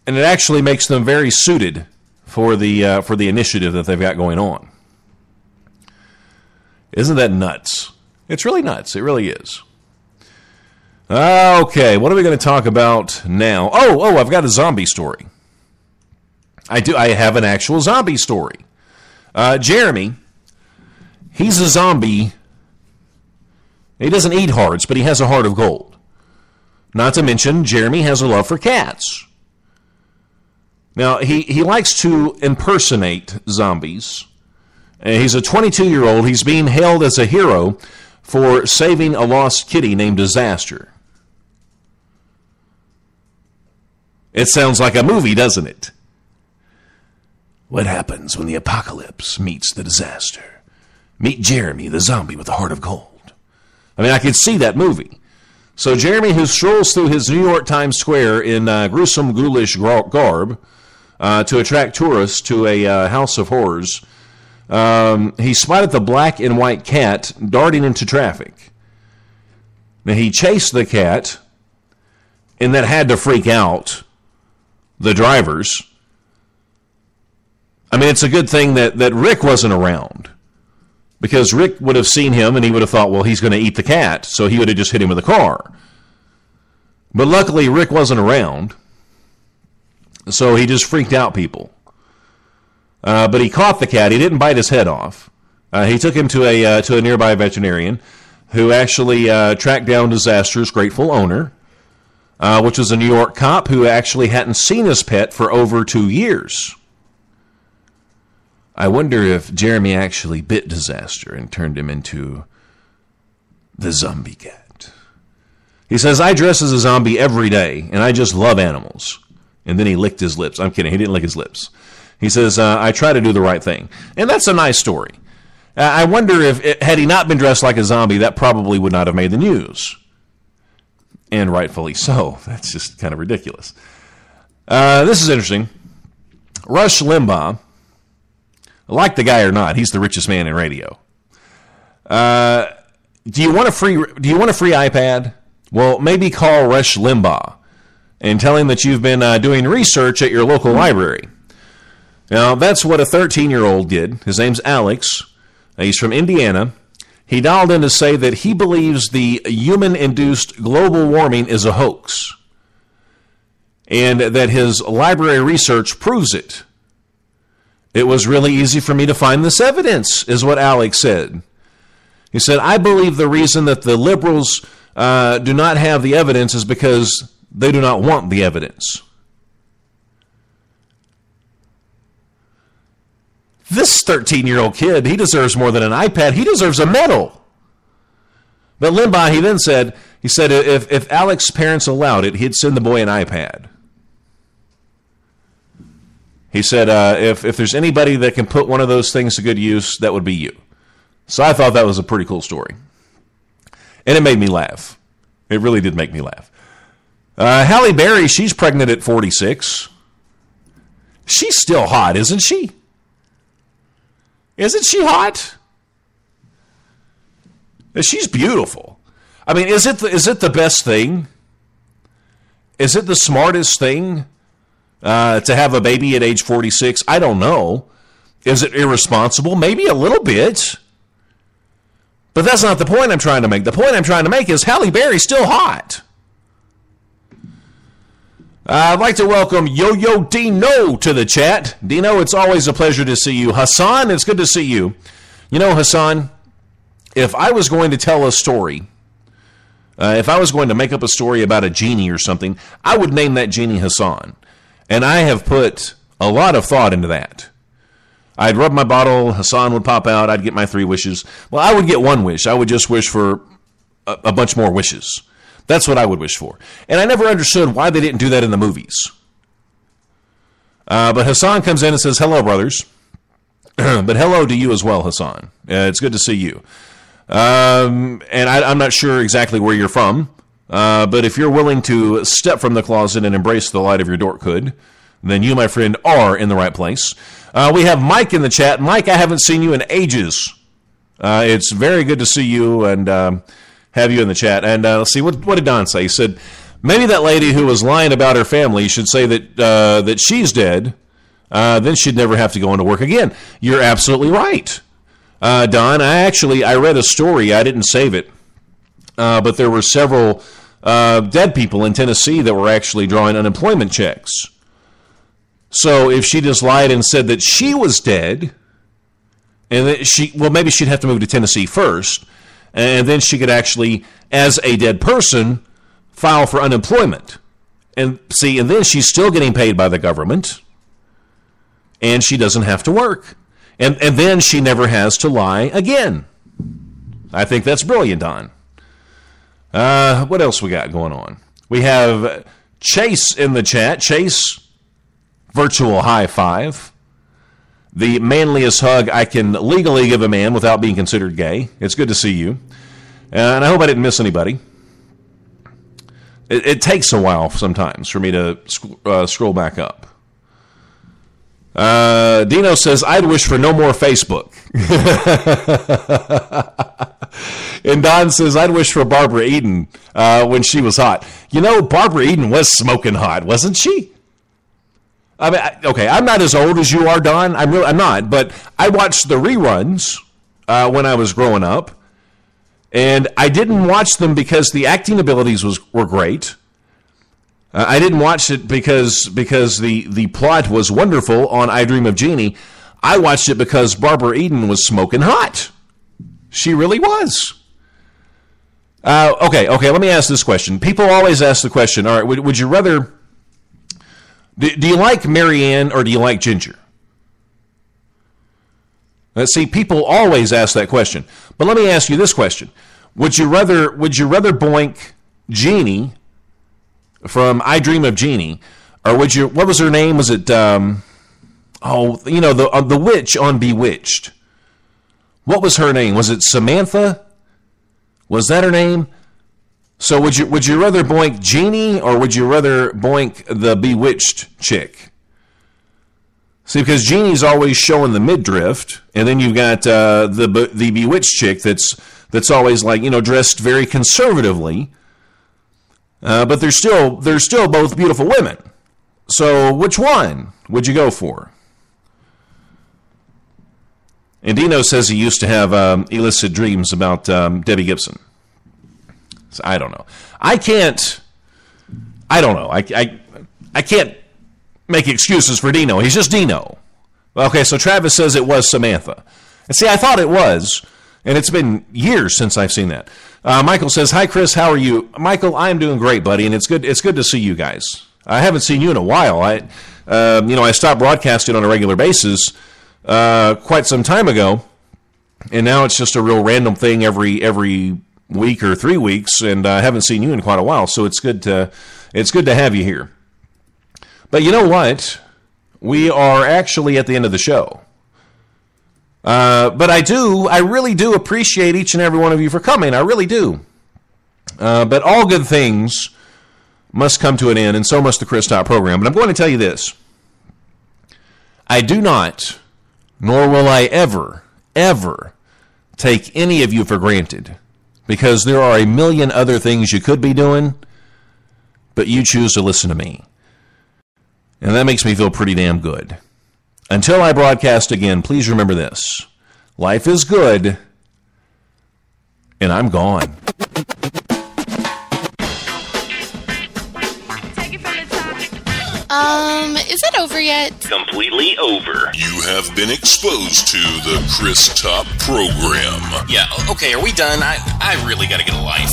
it actually makes them very suited for the initiative that they've got going on. Isn't that nuts? It's really nuts. It really is. Okay, what are we going to talk about now? Oh, I've got a zombie story. I have an actual zombie story. Jeremy, he's a zombie. He doesn't eat hearts, but he has a heart of gold. Not to mention, Jeremy has a love for cats. Now, he likes to impersonate zombies. He's a 22-year-old. He's being hailed as a hero for saving a lost kitty named Disaster. It sounds like a movie, doesn't it? What happens when the apocalypse meets the disaster? Meet Jeremy, the zombie with a heart of gold. I mean, I could see that movie. So Jeremy, who strolls through his New York Times Square in gruesome, ghoulish garb to attract tourists to a house of horrors, he spotted the black and white cat darting into traffic. Now, he chased the cat, and that had to freak out the drivers. I mean, it's a good thing that Rick wasn't around, because Rick would have seen him and he would have thought, well, he's going to eat the cat, so he would have just hit him with a car. But luckily, Rick wasn't around, so he just freaked out people. But he caught the cat. He didn't bite his head off. He took him to a nearby veterinarian, who actually tracked down Disaster's grateful owner, which was a New York cop who actually hadn't seen his pet for over 2 years. I wonder if Jeremy actually bit Disaster and turned him into the zombie cat. He says, I dress as a zombie every day, and I just love animals. And then he licked his lips. I'm kidding. He didn't lick his lips. He says, I try to do the right thing. And that's a nice story. I wonder if, had he not been dressed like a zombie, that probably would not have made the news. And rightfully so. That's just kind of ridiculous. This is interesting. Rush Limbaugh, like the guy or not, he's the richest man in radio. Do you want a free iPad? Well, maybe call Rush Limbaugh and tell him that you've been doing research at your local library. Now, that's what a 13-year-old did. His name's Alex. He's from Indiana. He dialed in to say that he believes the human-induced global warming is a hoax, and that his library research proves it. It was really easy for me to find this evidence, is what Alex said. He said, I believe the reason that the liberals do not have the evidence is because they do not want the evidence. This 13-year-old kid, he deserves more than an iPad. He deserves a medal. But Limbaugh, he then said, if Alex's parents allowed it, he'd send the boy an iPad. He said, if there's anybody that can put one of those things to good use, that would be you. So I thought that was a pretty cool story. And it made me laugh. It really did make me laugh. Halle Berry, she's pregnant at 46. She's still hot, isn't she? Isn't she hot? She's beautiful. I mean, is it the best thing? Is it the smartest thing to have a baby at age 46? I don't know. Is it irresponsible? Maybe a little bit. But that's not the point I'm trying to make. The point I'm trying to make is Halle Berry's still hot. I'd like to welcome Yo-Yo Dino to the chat. Dino, it's always a pleasure to see you. Hassan, it's good to see you. You know, Hassan, if I was going to tell a story, if I was going to make up a story about a genie or something, I would name that genie Hassan. And I have put a lot of thought into that. I'd rub my bottle, Hassan would pop out, I'd get my 3 wishes. Well, I would get 1 wish. I would just wish for a bunch more wishes. That's what I would wish for. And I never understood why they didn't do that in the movies. But Hassan comes in and says, hello, brothers. But hello to you as well, Hassan. It's good to see you. And I'm not sure exactly where you're from. But if you're willing to step from the closet and embrace the light of your dorkhood, then you, my friend, are in the right place. We have Mike in the chat. Mike, I haven't seen you in ages. It's very good to see you, and have you in the chat. And let's see, what did Don say? He said, maybe that lady who was lying about her family should say that she's dead. Then she'd never have to go into work again. You're absolutely right, Don. I read a story. I didn't save it, but there were several dead people in Tennessee that were actually drawing unemployment checks. So if she just lied and said that she was dead, and that maybe she'd have to move to Tennessee first, and then she could actually, as a dead person, file for unemployment. And then she's still getting paid by the government, and she doesn't have to work. And then she never has to lie again. I think that's brilliant, Don. What else we got going on? We have Chase in the chat. Chase, virtual high five. The manliest hug I can legally give a man without being considered gay. It's good to see you. And I hope I didn't miss anybody. It takes a while sometimes for me to scroll back up. Dino says, I'd wish for no more Facebook. And Don says, I'd wish for Barbara Eden when she was hot. You know, Barbara Eden was smoking hot, wasn't she? I mean, okay, I'm not as old as you are, Don. I'm not, but I watched the reruns when I was growing up, and I didn't watch them because the acting abilities were great. I didn't watch it because the plot was wonderful on I Dream of Jeannie. I watched it because Barbara Eden was smoking hot. She really was. Okay, let me ask this question. People always ask the question, all right, would you rather... Do you like Marianne or do you like Ginger? Let's see, people always ask that question. But let me ask you this question. Would you rather boink Jeannie from I Dream of Jeannie, or what was her name? Was it the witch on Bewitched? What was her name? Was it Samantha? Was that her name? So would you rather boink Jeannie or would you rather boink the Bewitched chick? See, because Jeannie's always showing the midriff, and then you've got the Bewitched chick that's always dressed very conservatively. But they're still both beautiful women. So which one would you go for? And Dino says he used to have illicit dreams about Debbie Gibson. So I don't know. I don't know. I can't make excuses for Dino. He's just Dino. Okay, so Travis says it was Samantha. And see, I thought it was, and it's been years since I've seen that. Michael says, hi, Chris, how are you? Michael, I'm doing great, buddy, and it's good to see you guys. I haven't seen you in a while. I stopped broadcasting on a regular basis quite some time ago, and now it's just a real random thing every week or 3 weeks, and I haven't seen you in quite a while, so it's good to have you here. But you know what? We are actually at the end of the show. But I really do appreciate each and every one of you for coming. I really do. But all good things must come to an end, and so must the Chris Top program. But I'm going to tell you this. I do not, nor will I ever take any of you for granted, because there are a million other things you could be doing, but you choose to listen to me. And that makes me feel pretty damn good. Until I broadcast again, please remember this. Life is good, and I'm gone. Is it over yet? Completely over. You have been exposed to the Chris Top program. Yeah, okay, are we done? I really gotta get a life.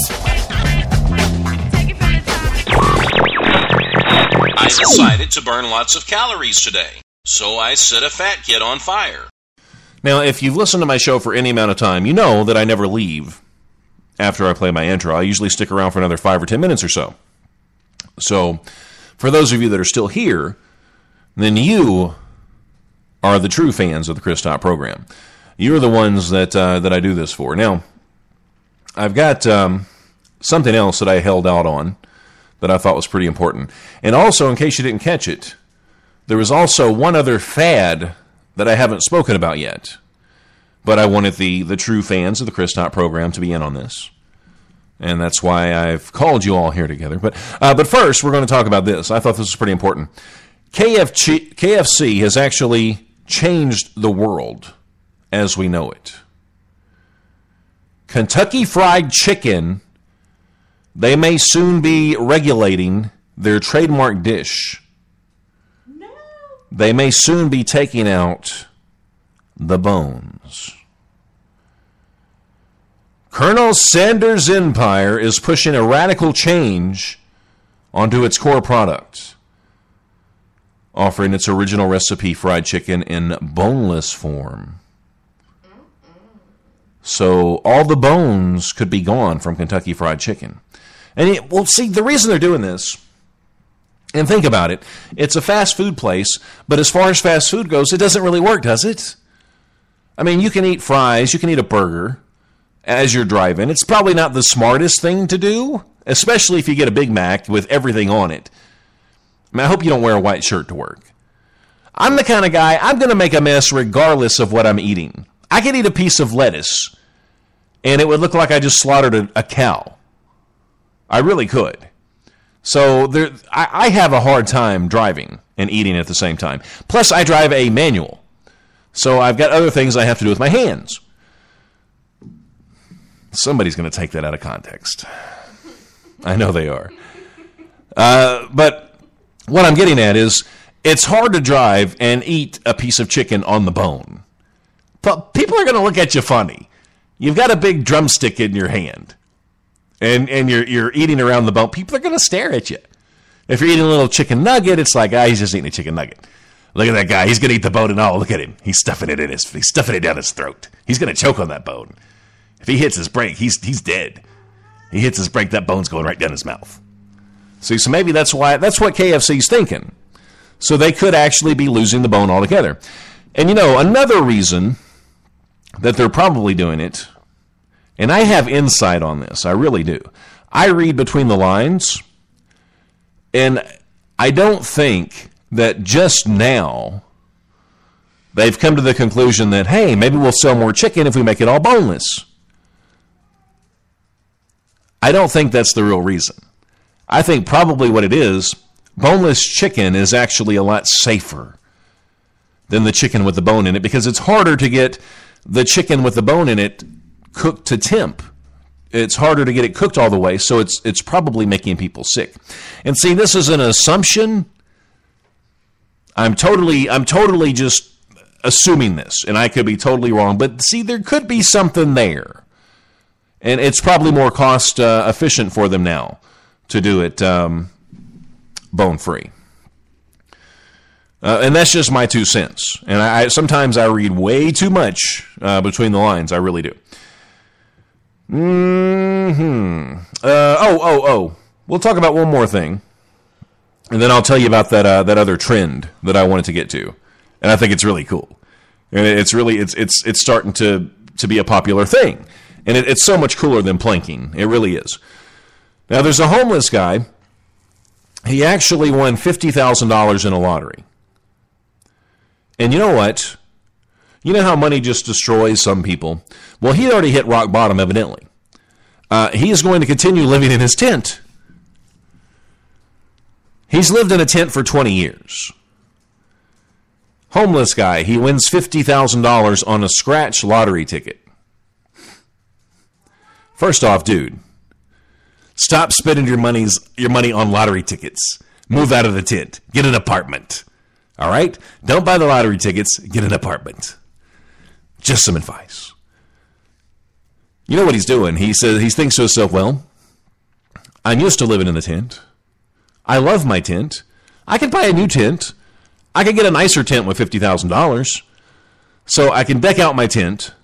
I decided to burn lots of calories today, so I set a fat kid on fire. Now, if you've listened to my show for any amount of time, you know that I never leave after I play my intro. I usually stick around for another 5 or 10 minutes or so. So, for those of you that are still here, then you are the true fans of the Chris Top program. You are the ones that I do this for. Now, I've got something else that I held out on that I thought was pretty important. And also, in case you didn't catch it, there was also one other fad that I haven't spoken about yet. But I wanted the true fans of the Chris Top program to be in on this. And that's why I've called you all here together. But first, we're going to talk about this. I thought this was pretty important. KFC has actually changed the world as we know it. Kentucky Fried Chicken, they may soon be regulating their trademark dish. No. They may soon be taking out the bones. Colonel Sanders' empire is pushing a radical change onto its core product, offering its original recipe fried chicken in boneless form. So all the bones could be gone from Kentucky Fried Chicken. And see, the reason they're doing this, and think about it, it's a fast food place, but as far as fast food goes, it doesn't really work, does it? I mean, you can eat fries, you can eat a burger as you're driving. It's probably not the smartest thing to do, especially if you get a Big Mac with everything on it. I mean, I hope you don't wear a white shirt to work. I'm the kind of guy, I'm going to make a mess regardless of what I'm eating. I could eat a piece of lettuce, and it would look like I just slaughtered a cow. I really could. So I have a hard time driving and eating at the same time. Plus, I drive a manual. So I've got other things I have to do with my hands. Somebody's going to take that out of context. I know they are. But what I'm getting at is, it's hard to drive and eat a piece of chicken on the bone. But people are going to look at you funny. You've got a big drumstick in your hand, and you're eating around the bone. People are going to stare at you. If you're eating a little chicken nugget, it's like, he's just eating a chicken nugget. Look at that guy. He's going to eat the bone and all. Look at him. He's stuffing it down his throat. He's going to choke on that bone. If he hits his brake, he's dead. He hits his brake, that bone's going right down his mouth. See, so maybe that's what KFC's thinking. So they could actually be losing the bone altogether. And another reason that they're probably doing it, and I have insight on this, I really do. I read between the lines, and I don't think that just now they've come to the conclusion that, hey, maybe we'll sell more chicken if we make it all boneless. I don't think that's the real reason. I think probably what it is, boneless chicken is actually a lot safer than the chicken with the bone in it, because it's harder to get the chicken with the bone in it cooked to temp. It's harder to get it cooked all the way, so it's probably making people sick. And see, this is an assumption. I'm totally just assuming this, and I could be totally wrong, but see, there could be something there. And it's probably more cost efficient for them now to do it bone-free. And that's just my 2 cents. And sometimes I read way too much between the lines. I really do. We'll talk about one more thing, and then I'll tell you about that other trend that I wanted to get to, and I think it's really cool. And it's starting to be a popular thing, and it's so much cooler than planking. It really is. Now, there's a homeless guy. He actually won $50,000 in a lottery. And you know what? You know how money just destroys some people? Well, he already hit rock bottom, evidently. He is going to continue living in his tent. He's lived in a tent for 20 years. Homeless guy. He wins $50,000 on a scratch lottery ticket. First off, dude, stop spending your money on lottery tickets. Move out of the tent. Get an apartment. All right? Don't buy the lottery tickets. Get an apartment. Just some advice. You know what he's doing? He thinks to himself, well, I'm used to living in the tent. I love my tent. I can buy a new tent. I can get a nicer tent with $50,000. So I can deck out my tent.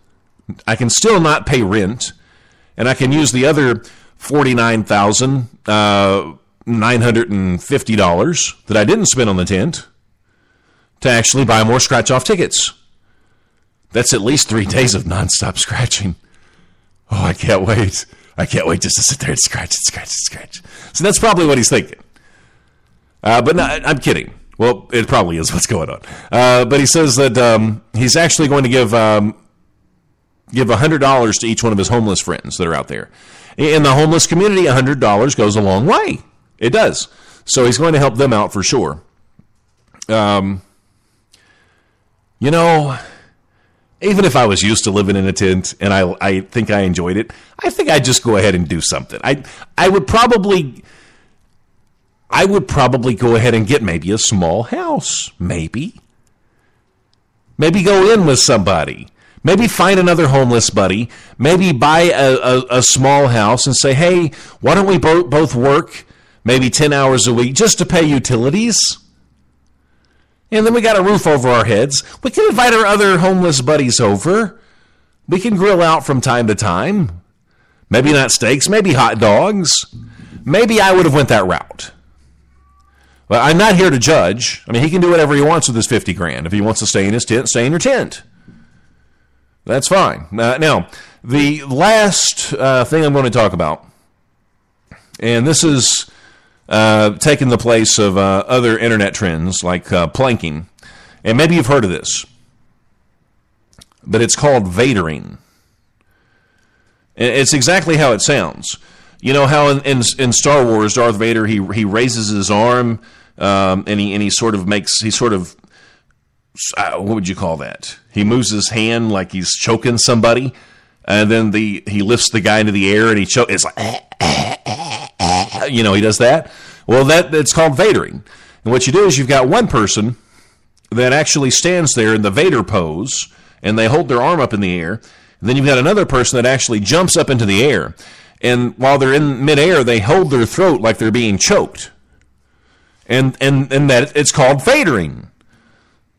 I can still not pay rent. And I can use the other $49,950 that I didn't spend on the tent to actually buy more scratch-off tickets. That's at least 3 days of nonstop scratching. Oh, I can't wait. I can't wait just to sit there and scratch. So that's probably what he's thinking. But no, I'm kidding. Well, it probably is what's going on. But he says that he's actually going to give $100 to each one of his homeless friends that are out there. In the homeless community, $100 goes a long way. It does. So he's going to help them out for sure. You know, even if I was used to living in a tent and I think I enjoyed it, I think I'd just go ahead and do something. I would probably go ahead and get maybe a small house. Maybe go in with somebody. Maybe find another homeless buddy. Maybe buy a small house and say, hey, why don't we both work maybe 10 hours a week just to pay utilities? And then we got a roof over our heads. We can invite our other homeless buddies over. We can grill out from time to time. Maybe not steaks, maybe hot dogs. Maybe I would have went that route. Well, I'm not here to judge. I mean, he can do whatever he wants with his $50,000. If he wants to stay in his tent, stay in your tent. That's fine. Now, the last thing I'm going to talk about, and this is taking the place of other internet trends like planking, and maybe you've heard of this, but it's called vadering. It's exactly how it sounds. You know how in Star Wars, Darth Vader, he raises his arm, and he sort of what would you call that? He moves his hand like he's choking somebody, and then he lifts the guy into the air and he chokes. It's like, he does that. Well, it's called vadering. And what you do is you've got one person that actually stands there in the Vader pose, and they hold their arm up in the air. And then you've got another person that actually jumps up into the air, and while they're in midair, they hold their throat like they're being choked. And that it's called vadering.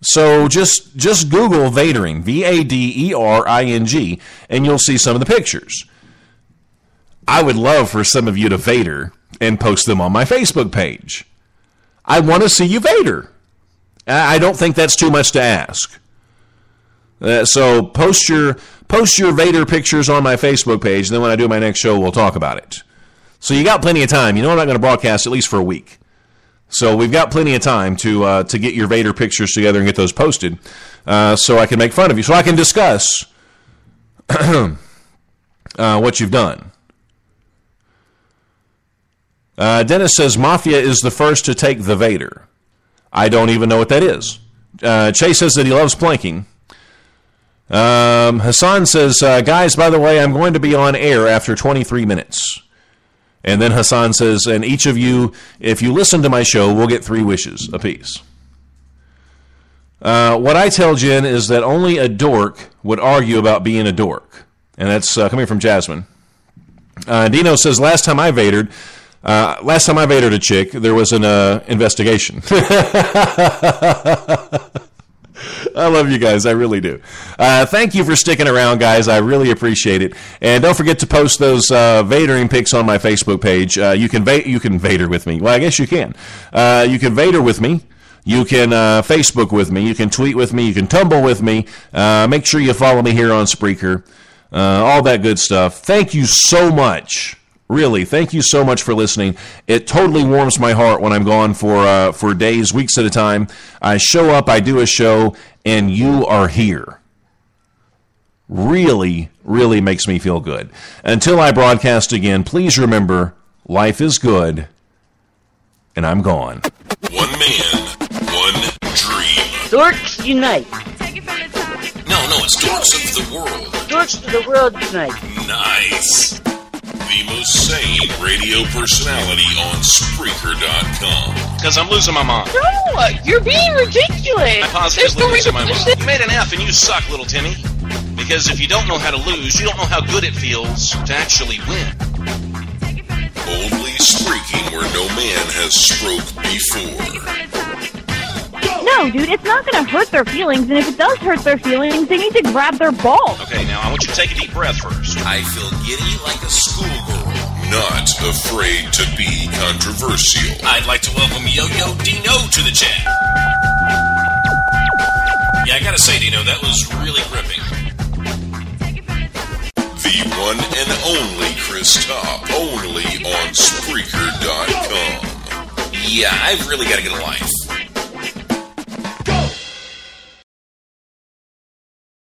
So just Google vadering, vadering, and you'll see some of the pictures. I would love for some of you to vader and post them on my Facebook page. I want to see you vader. I don't think that's too much to ask. So post your Vader pictures on my Facebook page, and then when I do my next show, we'll talk about it. So you got plenty of time. You know I'm not going to broadcast at least for a week. So we've got plenty of time to get your Vader pictures together and get those posted, so I can make fun of you, so I can discuss what you've done. Dennis says Mafia is the first to take the Vader. I don't even know what that is. Chase says that he loves planking. Hassan says, guys, by the way, I'm going to be on air after 23 minutes. And then Hassan says, and each of you, if you listen to my show, will get 3 wishes apiece. What I tell Jen is that only a dork would argue about being a dork. And that's coming from Jasmine. Dino says, last time I vadered a chick, there was an investigation. I love you guys. I really do. Thank you for sticking around, guys. I really appreciate it. And don't forget to post those vadering pics on my Facebook page. You can vader with me. Well, I guess you can. You can vader with me. You can Facebook with me. You can tweet with me. You can tumble with me. Make sure you follow me here on Spreaker. All that good stuff. Thank you so much. Really, thank you so much for listening. It totally warms my heart when I'm gone for days, weeks at a time. I show up, I do a show, and you are here. Really, really makes me feel good. Until I broadcast again, please remember, life is good, and I'm gone. One man, one dream. Dorks unite. No, it's Dorks of the World. Dorks of the World unite. Nice. The most sane radio personality on Spreaker.com. Because I'm losing my mind. No, you're being ridiculous. I'm positively losing my mind. You made an F and you suck, little Timmy. Because if you don't know how to lose, you don't know how good it feels to actually win. Boldly spreaking where no man has spoke before. No, dude, it's not going to hurt their feelings, and if it does hurt their feelings, they need to grab their balls. Okay, now I want you to take a deep breath first. I feel giddy like a schoolgirl, not afraid to be controversial. I'd like to welcome Yo-Yo Dino to the chat. Yeah, I gotta say, Dino, that was really gripping. The one and only Chris Top, only on Spreaker.com. Yeah, I've really got to get a life.